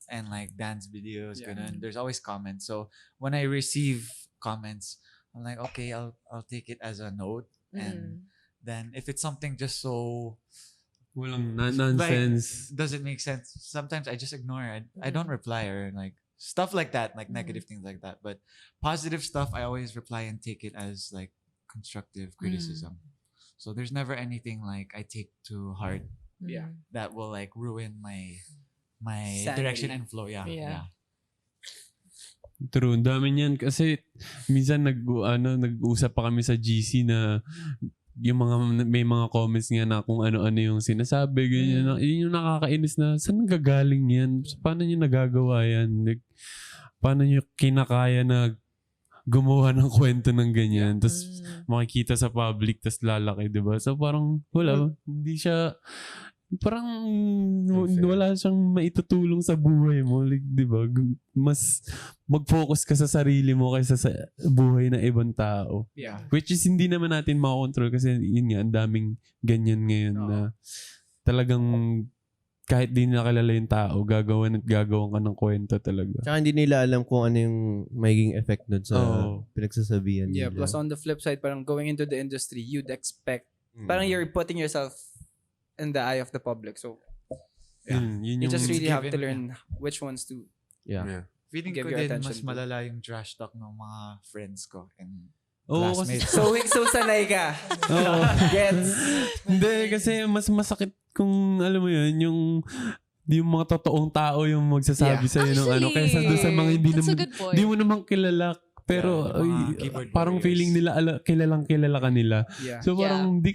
and like dance videos, Yeah. ganun. There's always comments. So when I receive comments, I'm like, okay, I'll take it as a note. And then if it's something just so Walang nonsense. doesn't make sense, sometimes I just ignore it. I don't reply or like stuff like that, like negative things like that. But positive stuff, I always reply and take it as like constructive criticism. So there's never anything like I take to heart Yeah. that will like ruin my Sanity. direction and flow. Yeah. Yeah. True, ang dami niyan kasi minsan nag-usap pa kami sa GC na yung may mga comments nga na kung ano-ano yung sinasabi, ganyan. Yun yung nakakainis na, saan nagagaling yan? Paano nyo nagagawa yan? Like, paano nyo kinakaya na gumawa ng kwento ng ganyan? Tapos makikita sa public, tapos lalaki, di ba? So parang wala, hindi siya, parang wala siyang maitutulong sa buhay mo. Like, di ba? Mas mag-focus ka sa sarili mo kaysa sa buhay ng ibang tao. Yeah. Which is hindi naman natin makakontrol kasi yun nga, ang daming ganyan ngayon na talagang kahit di nakilala yung tao, gagawan ka ng kwento talaga. Tsaka hindi nila alam kung ano yung magiging effect nun sa Oo. pinagsasabihan Yeah, nila. plus on the flip side, parang going into the industry, you'd expect, parang you're putting yourself in the eye of the public. So, Yun you yung just really have to given. learn which ones to. Yeah. Feeling Give ko your din attention mas to. malala yung trash talk ng mga friends ko and Oo, kasi classmates. So sanay ka. Oo. Gets? Hindi, kasi mas masakit kung alam mo yun, yung mga totoong tao yung magsasabi Yeah. sa'yo ng ano, Actually, kaysa doon sa mga that's a good point. hindi mo naman kilala Pero Yeah, yung mga ay, keyboard parang warriors. feeling nila kilalang kilala ka nila. Yeah. So parang di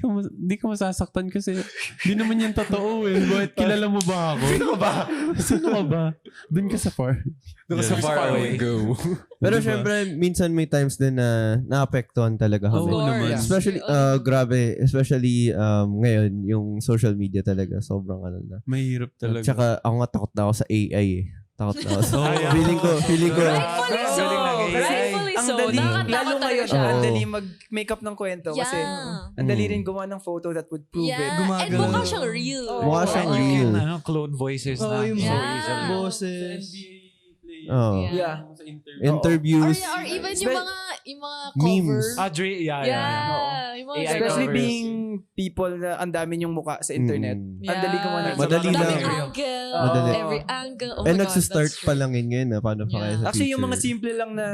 ka masasaktan kasi di naman yan totoo eh. Bakit kilala mo ba ako? Sino ka ba? Sino ka ba? Doon ka sa far. Doon sa far away. Go. Pero Diba? syempre, minsan may times din na naapektuhan talaga Oo kami. naman. Especially, ngayon, yung social media talaga, sobrang ano na. Mahirap talaga. Tsaka ako nga takot na ako sa AI eh. Takot na ako. So, yeah. feeling ko, Rightfully so. Galing ng AI. Rightfully Ang so. dali, Nakakatakot lalo talaga ngayon, siya. ang Oo. dali mag-make up ng kwento kasi ang dali rin gumawa ng photo that would prove it. Yeah. And mukha siyang real. Mukha siyang You real. can clone voices Oo, na. yung so Yeah. easily. boses. Oh. Yeah. Interviews. Or even yung mga Memes. cover. Dre, yeah. Yeah. Yung mga AI Especially covers. being people na ang dami yung mukha sa internet. Mm. Ang dali gumawa ng Madali Every lang. angle. Madali. Every angle. Oh Eh, my God, nagsistart that's pa true. lang yun ngayon na paano pa Yeah. kaya sa Actually, yung future. mga simple lang na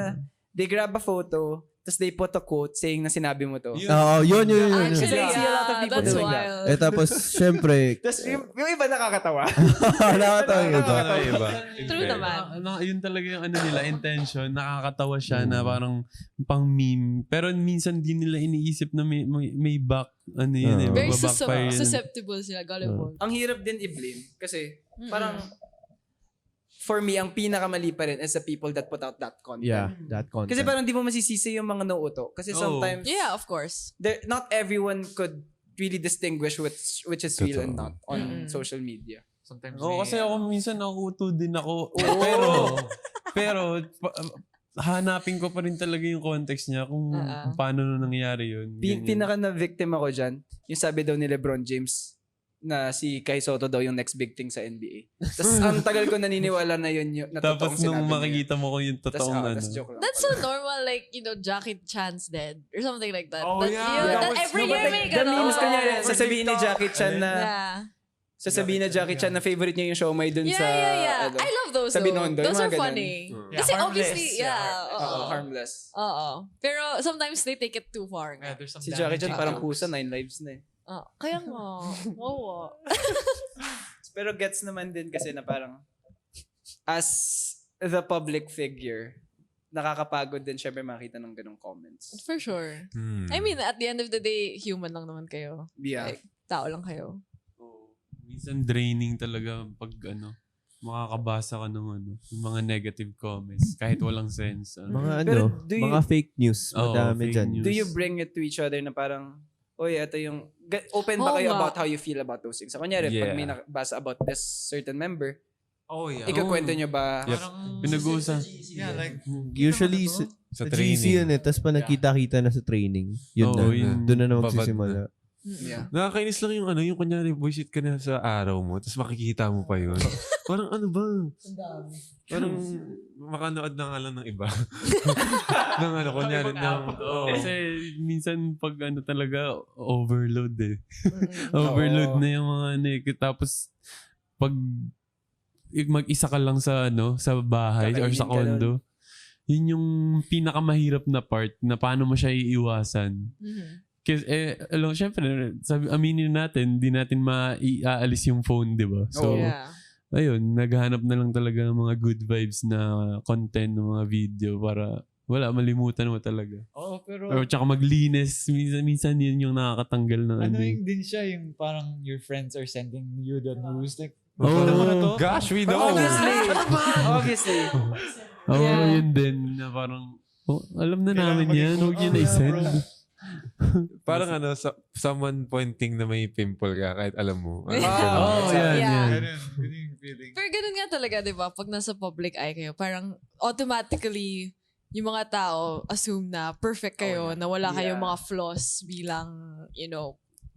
they grab a photo, tapos they put a quote saying na sinabi mo to. Oo, yun. Actually, I see a lot of people that's doing that. wild. Eh, tapos, syempre, Tapos yung iba nakakatawa. nakakatawa yung iba. Iba. True naman. Yun talaga yung ano nila, intention. Nakakatawa siya na parang pang meme. Pero minsan di nila iniisip na may back, ano yun eh. Very backfire yun. susceptible sila. Gullible. Ang hirap din i-blame kasi parang for me, ang pinakamali pa rin is the people that put out that content. Yeah, that content. Kasi parang di mo masisisi yung mga nauuto. Kasi Oh. sometimes, Yeah, of course. not everyone could really distinguish which is real and Totoo. not on social media. Sometimes Oo, kasi ako minsan nakuuto din ako. Pero hanapin ko pa rin talaga yung context niya kung paano nangyari yun. Ganyan. Pinaka na victim ako dyan, yung sabi daw ni LeBron James na si Kai Soto daw yung next big thing sa NBA. Tapos ang tagal ko naniniwala na yun yung na Tapos totoong sinabi nung niya. makikita mo ko yung totoong ano. Tas joke lang That's pala. so normal, like, Jackie Chan's dead or something like that. Oh, That, yeah. that Yeah. every No, year but may the ganun. memes kanya, sasabihin ni Jackie Chan na Yeah. sasabihin na Jackie Chan na favorite niya yung Siomai dun Yeah, sa yeah. ano, I love those sa though. Binondo, yung Those mga are ganun. funny. Yeah, Kasi harmless. obviously, Yeah, harmless. Oo. Pero sometimes they take it too far. Yeah, there's some Si Jackie Chan damaging parang jokes. kusa, 9 lives na eh. Kaya nga. Wow. Pero gets naman din kasi na parang as the public figure, nakakapagod din syempre makita ng ganong comments. For sure. Hmm. I mean, at the end of the day, human lang naman kayo. Yeah. Like, tao lang kayo. Minsan draining talaga pag makakabasa ka ng yung mga negative comments kahit walang sense. Mga Pero do you- mga fake news. Oo, Madami fake dyan. news. Do you bring it to each other na parang, oy, ito yung, open ba Oo kayo nga. about how you feel about those things? So, kunyari, pag Yeah. may nakabasa about this certain member, Oh, yeah. ikakwento nyo ba? Yep. Parang, Pinag-uusan. yeah, like, Usually, Kita mo na sa Sa GC yun eh. Tapos pa nakita-kita na sa training. Yun Oo, na. yun. Doon na Babad magsisimula. Yeah. Nakakainis lang yung kunyari, bullshit ka na sa araw mo, tapos makikita mo pa yun. Parang ano ba? Parang makanood na nga lang ng iba. Kunyari, Kasi minsan pag talaga, overload eh. Overload Oo. na yung mga Tapos, pag mag-isa ka lang sa sa bahay or sa Kakainin ka condo, yun yung pinakamahirap na part na paano mo siya iiwasan. Kasi, syempre, aminin natin, di natin maaalis yung phone, di ba? So, Yeah. ayun, naghahanap na lang talaga ng mga good vibes na content ng mga video para malimutan mo talaga. oh, pero, Or tsaka maglinis. Minsan yun yung nakakatanggal ng annoying din siya yung parang your friends are sending you the news. Like, Oh, ano na to? gosh, we know. Obviously. Yun din. Na parang, alam na namin yan. Huwag nyo na isend. Parang someone pointing na may pimple ka kahit alam mo. Oh, Yeah. yan. Ganun yung feeling. Pero ganun nga talaga, di ba? Pag nasa public eye kayo, parang automatically, yung mga tao assume na perfect kayo, na wala kayong mga flaws bilang,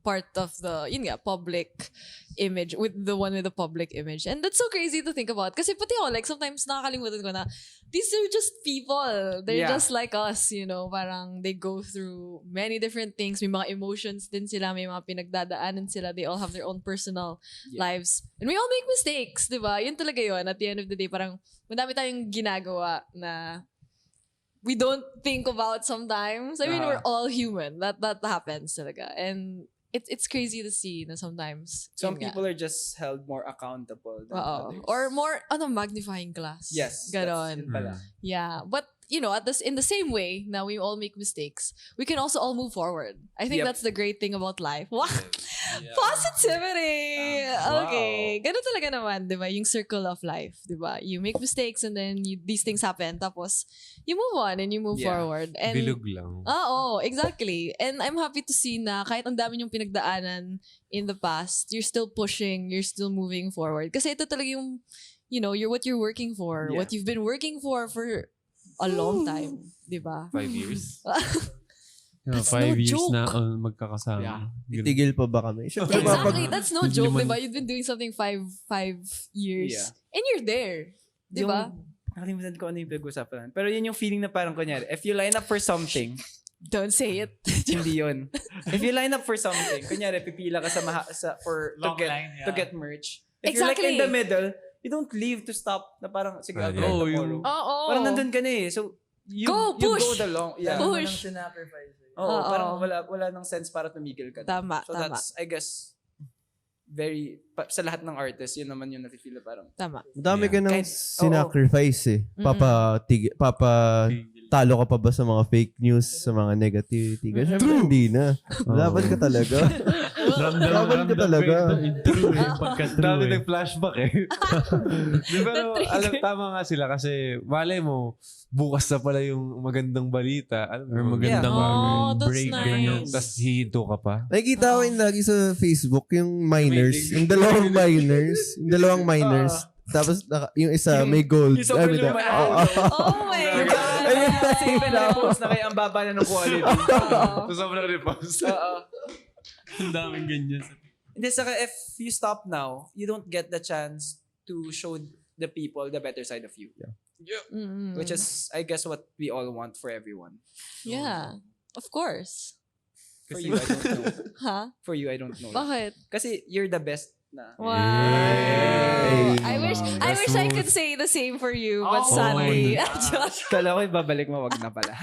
part of the, public image, with the public image. And that's so crazy to think about. Kasi pati ako, like, sometimes nakakalimutan ko na, these are just people. They're Yeah. just like us, parang they go through many different things. May mga emotions din sila, may mga pinagdadaanan sila. They all have their own personal lives. And we all make mistakes, di ba? Yun talaga yun. At the end of the day, parang madami tayong ginagawa na we don't think about sometimes. I mean, we're all human. That happens talaga. And it's crazy to see na sometimes. Some yun nga. people are just held more accountable than Oo. others. Or more, magnifying glass. Yes. Ganon. Yun pala. Yeah. But in the same way, now we all make mistakes. We can also all move forward. I think Yep. that's the great thing about life. Wow. Positivity! Okay. Ganun talaga naman, di ba? Yung circle of life, di ba? You make mistakes and then these things happen. Tapos, you move on and you move Yeah. forward. And, Bilog lang. Oo, exactly. And I'm happy to see na kahit ang dami yung pinagdaanan in the past, you're still pushing, you're still moving forward. Kasi ito talaga yung, you're what you're working for. Yeah. What you've been working for a long time. Di ba? 5 years. That's 5 no years joke. na magkakasama. Yeah. Titigil pa ba kami? Siyempre, Exactly. That's no Hindi joke, naman- di ba? You've been doing something five years. Yeah. And you're there. Di ba? Nakalimutan ko ano yung pinag-usapan. Pero yun yung feeling na parang kunyari, if you line up for something, Don't say it. hindi yun. If you line up for something, kunyari, pipila ka Long line, to yeah. get merch. If you're like in Exactly. the middle, you don't leave to stop na parang, sige, I'll Yeah. go Oh, tomorrow. Oo. Parang nandun ka na eh. So, you Go, you push. go the long. Yeah. Push. Sinacrifice. Oo, Oo. parang wala nang sense para tumigil ka. Tama, So tama. that's, I guess, sa lahat ng artists, yun naman yung nafe-feel na parang, Tama. Madami ka nang Kahit- sinacrifice eh. Talo ka pa ba sa mga fake news, sa mga negativity? Kasi syempre hindi na. Laban ka talaga. Laban ka talaga. True eh. Pagka-true Dami eh. nag-flashback eh. Di ba, tama nga sila kasi malay mo, bukas na pala yung magandang balita. Alam Or mo, magandang Oh, that's break. nice. ganyan. Tapos hihinto ka pa. Nakikita ko yun lagi sa Facebook, yung miners. Yung dalawang miners. Yung dalawang miners. Tapos yung isa may gold. yung sobrang luma na Oh my God. Ayun, kasi pinapost na kayo ang baba na ng quality. Oo. So, sobrang repost. Oo. Ang daming ganyan. Hindi, saka if you stop now, you don't get the chance to show the people the better side of you. Mm-mm. Which is, I guess, what we all want for everyone. Yeah. Of course. For you, I don't know. Ha? For you, I don't know. Bakit? Kasi you're the best na. Wow. Yay. I wish That's I smooth. could say the same for you, but Oh, sadly, Kala ko ibabalik mo, wag na pala.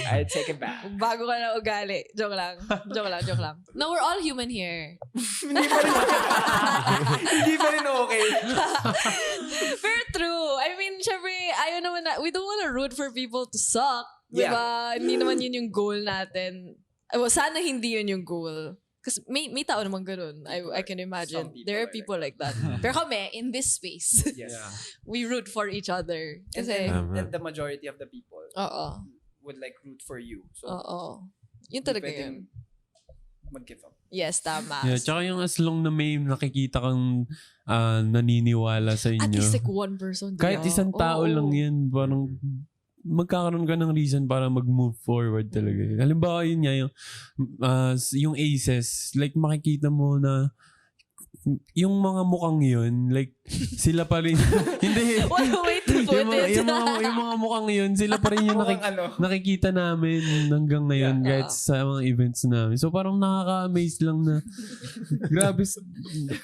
I take it back. bago ka na ugali. Joke lang. Joke lang. No, we're all human here. Hindi pa rin okay. Pero true. I mean, syempre, ayaw naman we don't want to root for people to suck. Yeah. Diba? Hindi naman yun yung goal natin. Well, sana hindi yun yung goal. Kasi may tao naman ganun. I can imagine. Some people There are are people like that. Pero kami, in this space, Yes. we root for each other. And, Kasi, and the majority of the people oo. would like root for you. So, Oo. Yun hindi talaga pwedeng yun. mag-give up. Yes, tama. Yeah, tsaka yung as long na may nakikita kang naniniwala sa At inyo. least like one person. Kahit diba? isang tao Oo. lang yan, parang magkakaroon ka ng reason para mag-move forward talaga. Halimbawa yun nga, yung aces, like makikita mo na yung mga mukhang yun, like sila pa rin. Hindi. What a way to put it. yung mga mukhang yun, sila pa rin yung nakikita namin hanggang ngayon kahit sa mga events namin. So parang nakaka-amaze lang na grabe,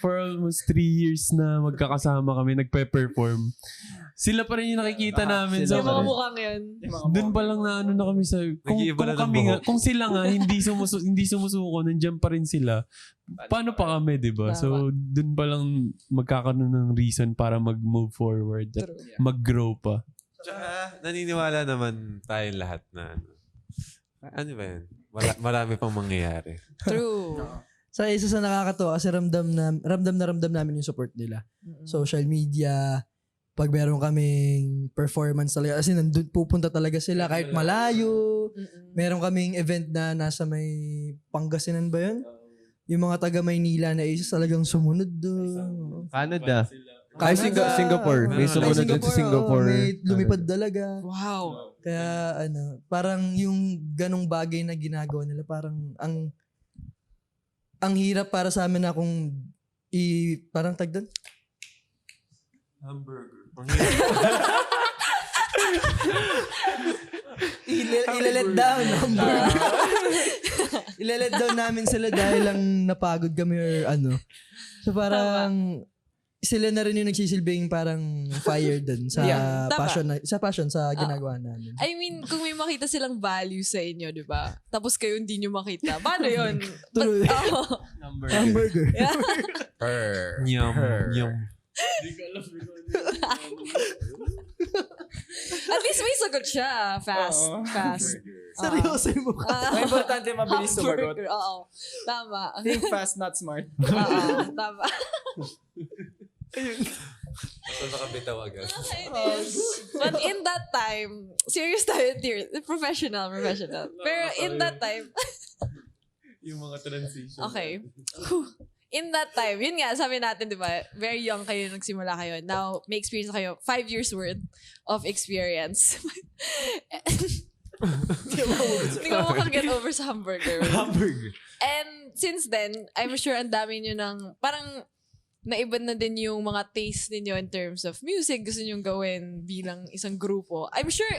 for almost 3 years na magkakasama kami, nagpe-perform. Sila pa rin yung nakikita namin. Yung mga So, mukhang yun. doon pa lang na na kami sa Nag-iiba na ng kami nga, buhok. kung sila nga hindi sumusuko, nandiyan pa rin sila. Paano pa kami, 'di ba? So doon pa lang magkakaroon ng reason para mag-move forward at True. mag-grow pa. Tsaka, naniniwala naman tayong lahat na ano ba yan? Marami pang mangyayari. True. Sa isa sa nakakatuwa kasi ramdam namin yung support nila. Social media, pag meron kaming performance talaga, kasi nandun pupunta talaga sila kahit malayo. Meron kaming event na nasa may Pangasinan ba yun? Yung mga taga Maynila na isa talagang sumunod doon. Canada. Ay, Singapore. May sumunod din sa Singapore. May lumipad talaga. Wow. Kaya parang yung ganong bagay na ginagawa nila, parang ang hirap para sa amin na kung parang tag doon. Hamburger. Ilalet down. Ilalet down namin sila dahil lang napagod kami or ano. So parang sila na rin yung nagsisilbing parang fire dun sa Tama. passion sa ginagawa namin. I mean, kung may makita silang value sa inyo, di ba? Tapos kayo hindi nyo makita. Paano yun? True. Hamburger. Yeah. Yum. At least may sagot siya. Fast. Oo. Fast. Seryoso yung mukha. May importante mabilis sumagot. Hamburger. Oo. Tama. Think fast, not smart. Oo. Tama. Basta nakabitaw agad. But in that time, serious tayo here. Professional. Pero in that time, Yung mga transition. okay. In that time, yun nga, sabi natin, di ba, very young kayo, nagsimula kayo. Now, may experience na kayo. 5 years worth of experience. Hindi ko makag-get over sa hamburger. And since then, I'm sure ang dami nyo ng, parang, naiba na din yung mga taste ninyo in terms of music. Gusto nyo gawin bilang isang grupo. I'm sure,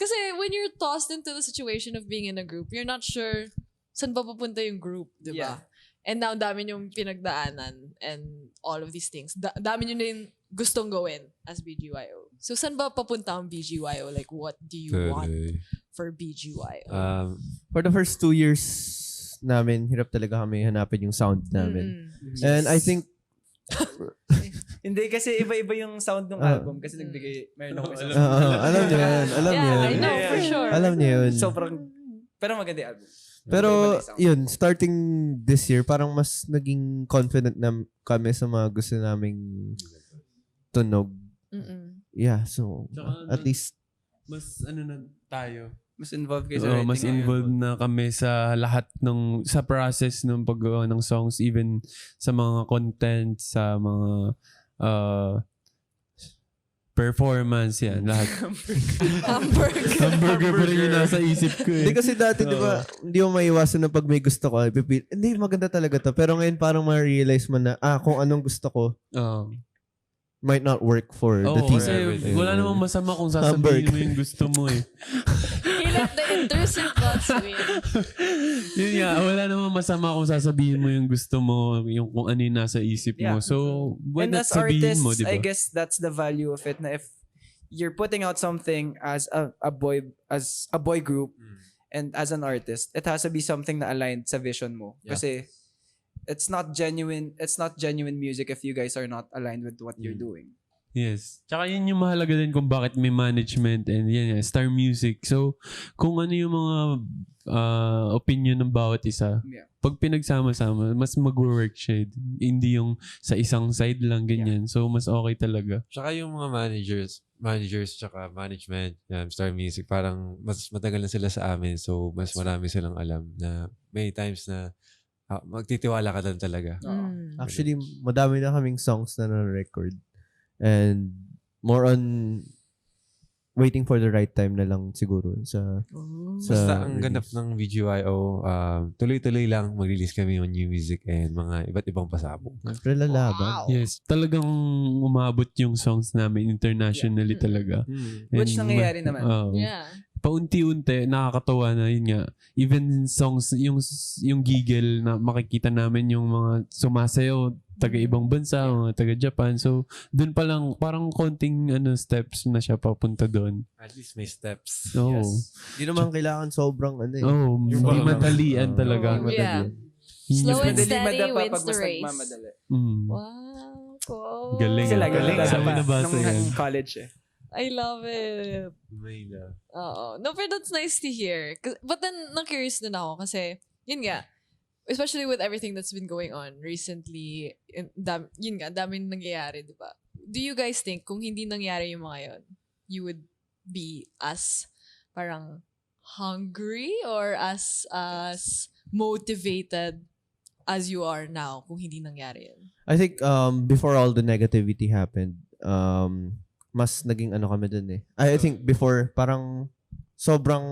kasi when you're tossed into the situation of being in a group, you're not sure saan ba papunta yung group, di ba? Yeah. And now, dami nyong pinagdaanan and all of these things. Dami nyo din gustong gawin as BGYO. So, saan ba papunta ang BGYO? Like, what do you want for BGYO? For the first 2 years namin, hirap talaga kami hanapin yung sound namin. And I think, Hindi kasi iba-iba yung sound ng album kasi meron ako isang alam niyo yun. Alam niyo Yeah, yun. I know, for sure. Alam niyo yun. sobrang pero maganda yung album. Pero, Iba-iba yung sound. yun, starting this year, parang mas naging confident na kami sa mga gusto naming tunog. Yeah, so, Tsaka, at least, Mas na tayo. Mas involved kayo sa Oo, writing. mas involved na kami sa lahat sa process ng paggawa ng songs, even sa mga content, sa mga performance, yan, lahat. Hamburger pa rin yung nasa isip ko eh. hindi kasi dati, di ba, hindi mo maiwasan na pag may gusto ko, hindi, maganda talaga to. Pero ngayon parang ma-realize mo na, kung anong gusto ko, Oo. might not work for the Oo, team. kasi everything. wala namang masama kung sasabihin mo yung gusto mo eh. He let the intrusive thoughts win. Yun nga, wala namang masama kung sasabihin mo yung gusto mo, yung kung ano yung nasa isip mo. Yeah. So, why And not as sabihin artists, mo, di ba? I guess that's the value of it na if you're putting out something as a boy group and as an artist, it has to be something na aligned sa vision mo. Yeah. Kasi it's not genuine music if you guys are not aligned with what you're doing. Yes. Tsaka yun yung mahalaga din kung bakit may management and yan, Star Music. So, kung ano yung mga opinion ng bawat isa, Yeah. pag pinagsama-sama, mas mag-work siya. Hindi yung sa isang side lang ganyan. So, mas okay talaga. Tsaka yung mga managers tsaka management, Star Music, parang mas matagal na sila sa amin. So, mas marami silang alam na may times na magtitiwala ka lang talaga. Actually, madami na kaming songs na na-record. And more on waiting for the right time na lang siguro sa Basta ang release. ganap ng VGYO, tuloy-tuloy lang mag-release kami ng new music and mga iba't ibang pasabog. Siyempre lalaban. Yes. Talagang umabot yung songs namin internationally talaga. Which nangyayari naman. Yeah. Paunti-unti, nakakatawa na yun nga. Even songs, yung giggle na makikita namin yung mga sumasayaw, taga-ibang bansa, mga taga-Japan. So, dun pa lang, parang konting steps na siya papunta doon. At least may steps. Oo. Hindi naman kailangan sobrang Hindi parang- madalian talaga. Oh, yeah. Yun Slow yung- and steady Madali wins pag the mas race. nagmamadali. Wow. Cool. Galing. Sila galing. Saan mo nabasa yan? Nung college eh. I love it. May na. Oo. No, but that's nice to hear. But then, na-curious din ako kasi, yun nga, especially with everything that's been going on recently, yun nga, daming nangyayari, di ba? Do you guys think kung hindi nangyari yung mga yun, you would be as parang hungry or as motivated as you are now kung hindi nangyari yun? I think before all the negativity happened, mas naging kami dun eh. I think before, parang sobrang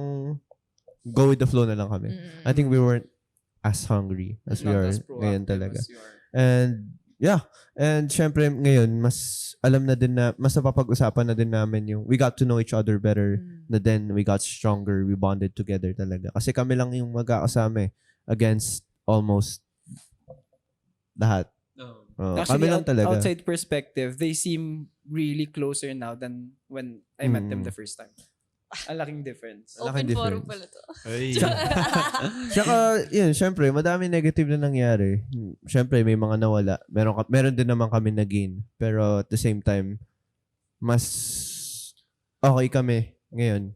go with the flow na lang kami. I think we weren't as hungry as we Not are as proactive ngayon talaga. as you are. And yeah, and syempre ngayon, mas alam na din na, mas napapag-usapan na din namin yung we got to know each other better, na then we got stronger, we bonded together talaga. Kasi kami lang yung magkakasama against almost lahat. Kami Actually, lang talaga. outside perspective, they seem really closer now than when I met them the first time. Ang laking difference. Open Laking forum difference. pala to. Tsaka, yun, syempre, madami negative na nangyari. Syempre, may mga nawala. Meron din naman kami na gain. Pero at the same time, mas okay kami ngayon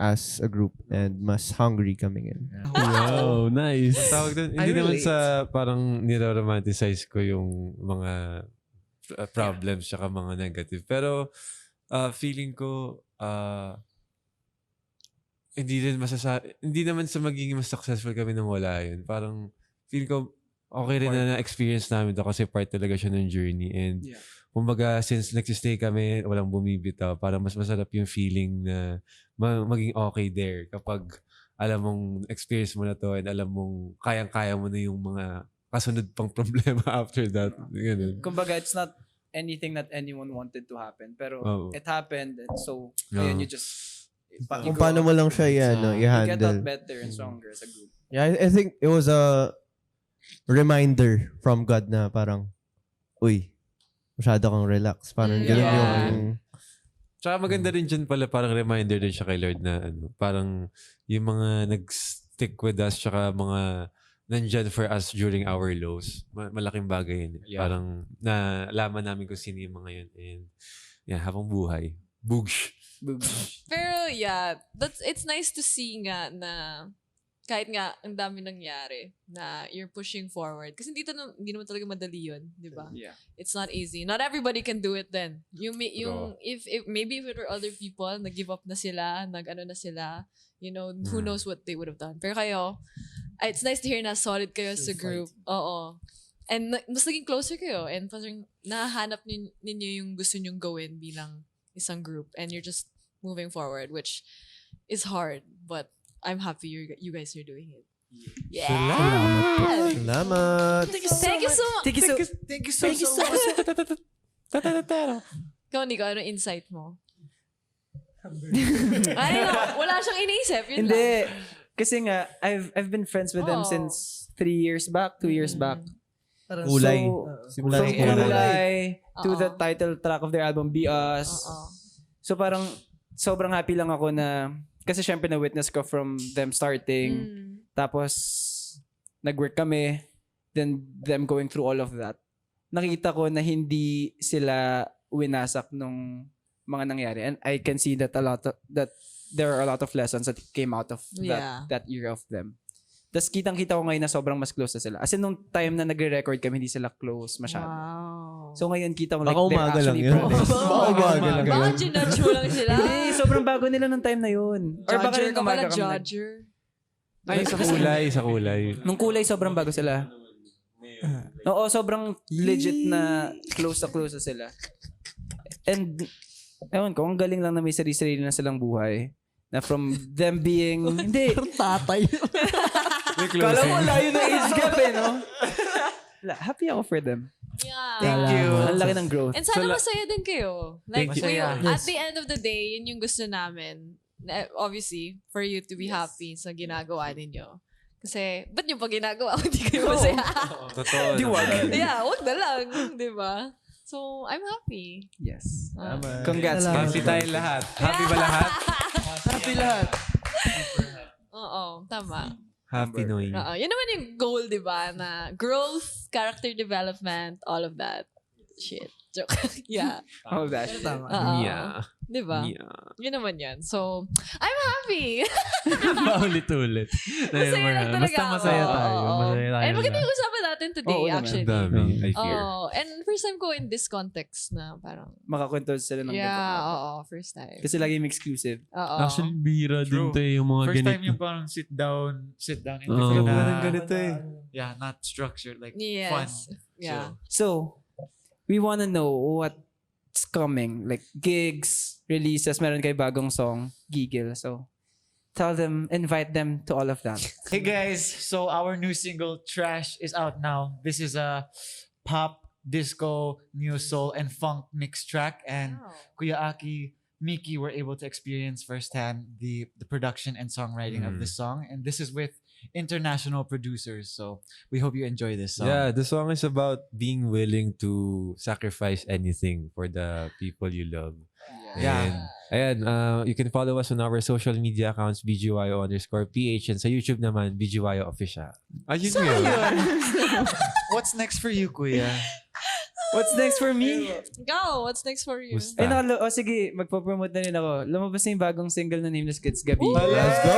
as a group and mas hungry kami ngayon. Wow, nice. Tawag doon, hindi naman sa parang nire-romanticize ko yung mga problems tsaka mga negative. Pero feeling ko hindi naman sa magiging mas successful kami nang wala yun. Parang feeling ko okay rin na na-experience namin to kasi part talaga siya ng journey. And kumbaga, since nagsistay kami, walang bumibitaw, para mas masarap yung feeling na maging okay there kapag alam mong experience mo na to and alam mong kayang-kaya mo na yung mga kasunod pang problema after that. Ganun. Kumbaga, it's not anything that anyone wanted to happen. Pero it happened. And so, ayun, you just... Kung paano mo lang siya you get out i-handle. better and stronger as a group. Yeah, I think it was a reminder from God na parang, uy, masyado kang relax. Parang ganun yung... Tsaka maganda rin dyan pala, parang reminder din siya kay Lord na parang yung mga nag-stick with us tsaka mga nandyan for us during our lows. Malaking bagay yun. Parang nalaman namin kung sino yung mga yun. And habang buhay. Boosh. Pero it's nice to see nga na kahit nga ang dami nangyari na you're pushing forward. Kasi hindi naman talaga madali yun, di ba? Yeah. It's not easy. Not everybody can do it then. If maybe if it were other people, nag-give up na sila, nag-ano na sila, who knows what they would have done. Pero kayo, it's nice to hear na solid kayo sa group. Oo. And mas naging closer kayo. And parang nahanap ninyo yung gusto nyong gawin bilang isang group. And you're just moving forward, which is hard. But I'm happy you guys are doing it. Yeah. Salamat. Thank you so much. Thank you so much. Ikaw, Nico, ano insight mo? Ay, no, wala siyang iniisip. Yun Hindi. lang. Kasi nga, I've been friends with them since 3 years back, 2 years back. Kulay. So, Simula from ng kulay. Kulay to the Oo. title track of their album, Be Us. So parang sobrang happy lang ako na, kasi syempre na-witness ko from them starting, tapos nag-work kami, then them going through all of that. Nakita ko na hindi sila winasak nung mga nangyari. And I can see that there are a lot of lessons that came out of that era of them. Tapos kitang-kita ko ngayon na sobrang mas close na sila. As in, nung time na nagre-record kami, hindi sila close masyado. Wow. So ngayon, kita mo like, Baka they're umaga lang actually yun. brothers. Baka umaga lang Baka yun. ginudge mo lang sila. Hindi, sobrang bago nila nung time na yun. Or baka Judger rin ka umaga pala, kami. judger. Ay, sa kulay. Nung kulay, sobrang bago sila. Oo, sobrang legit na close na sila. And, ewan ko, ang galing lang na may sarili-sarili na silang buhay. Na from them being... Hindi. Tatay. Kala mo layo na age gap no? Happy ako for them. Yeah. Thank you. Ang laki ng growth. And sana masaya din kayo. Like, Thank you. at the end of the day, yun yung gusto namin. Obviously, for you to be happy sa ginagawa ninyo. Kasi, ba't nyo pa ginagawa kung hindi kayo masaya? Totoo. Di wag. Yeah, wag na lang. Di ba? So, I'm happy. Yes. Ah. Congrats. Salamat. Happy tayo lahat. Happy ba lahat? Happy lahat. Oo, tama. Happy knowing. Oo, yun naman yung goal, di ba? Na growth, character development, all of that. Shit. Joke. Yeah. All of that. Tama. Oo. Yeah. Di ba? Yeah. Yun naman yan. So, I'm happy. Paulit-ulit. Masaya lang talaga Basta masaya ako. tayo. Oo. Masaya tayo. And maganda yung usapan natin today, Oo naman. actually. Ang dami, I fear. Oh, and first time ko in this context na parang, Makakwento sila ng first time. Kasi lagi yung exclusive. Oo. Actually, bira din True. to yung mga First time ganito. yung parang sit down Oo. in different Parang ganito eh. Yeah, not structured, like Yes. fun. Yeah. So, we wanna know what's coming. Like, gigs, releases, meron kayo bagong song, Giggle. So, invite them to all of that. Hey guys, so our new single Trash is out now. This is a pop, disco, new soul, and funk mixed track. And Wow. Kuya Aki, Miki were able to experience firsthand the production and songwriting of this song. And this is with international producers. So we hope you enjoy this song. Yeah, the song is about being willing to sacrifice anything for the people you love. Yeah. And, ayan, you can follow us on our social media accounts, BGYO_PH, and sa YouTube naman, BGYO Official. Ayun yun. What's next for you, Kuya? What's next for me? Go! What's next for you? Musta? Sige, magpo-promote na rin ako. Lumabas na yung bagong single na Nameless Kids Gabi. Let's go!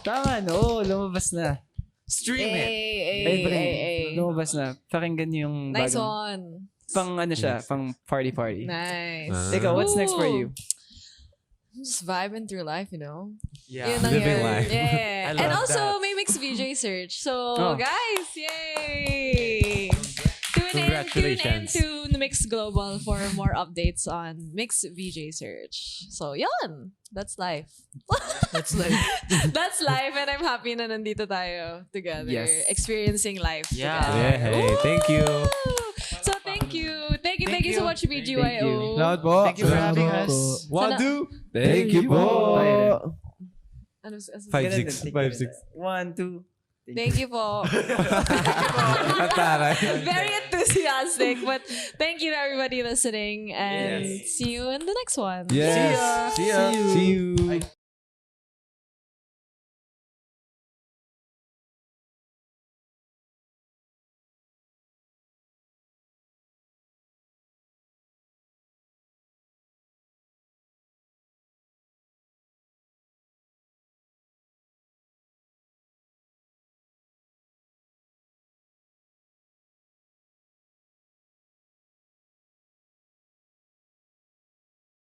Tama, no. Lumabas na. Stream it. Ayun pa rin. Lumabas na. Pakinggan niyo yung Nice bagong... one. Pang ano siya, pang party. Nice. Ikaw, what's next for you? I'm just vibing through life, you know? Yeah. Yun ang Living yun. life. Yeah. I And love also, that. may Mix VJ search. So, Oh. guys, yay! Tune in Congratulations. to Mix Global for more updates on Mix VJ search. So, yun. That's life. That's like, That's life, and I'm happy na nandito tayo together. Yes. Experiencing life Yeah. together. Yeah, hey, thank you. So, thank you. Thank you so much, BGYO. Salamat po. Thank you for having Salamat us. po. Wadu. Thank you po. Ano, 5-6. 5-6. 1, 2. Thank you po. Ataray. Very enthusiastic, but thank you to everybody listening, and Yes. see you in the next one. Yes. See ya. See you.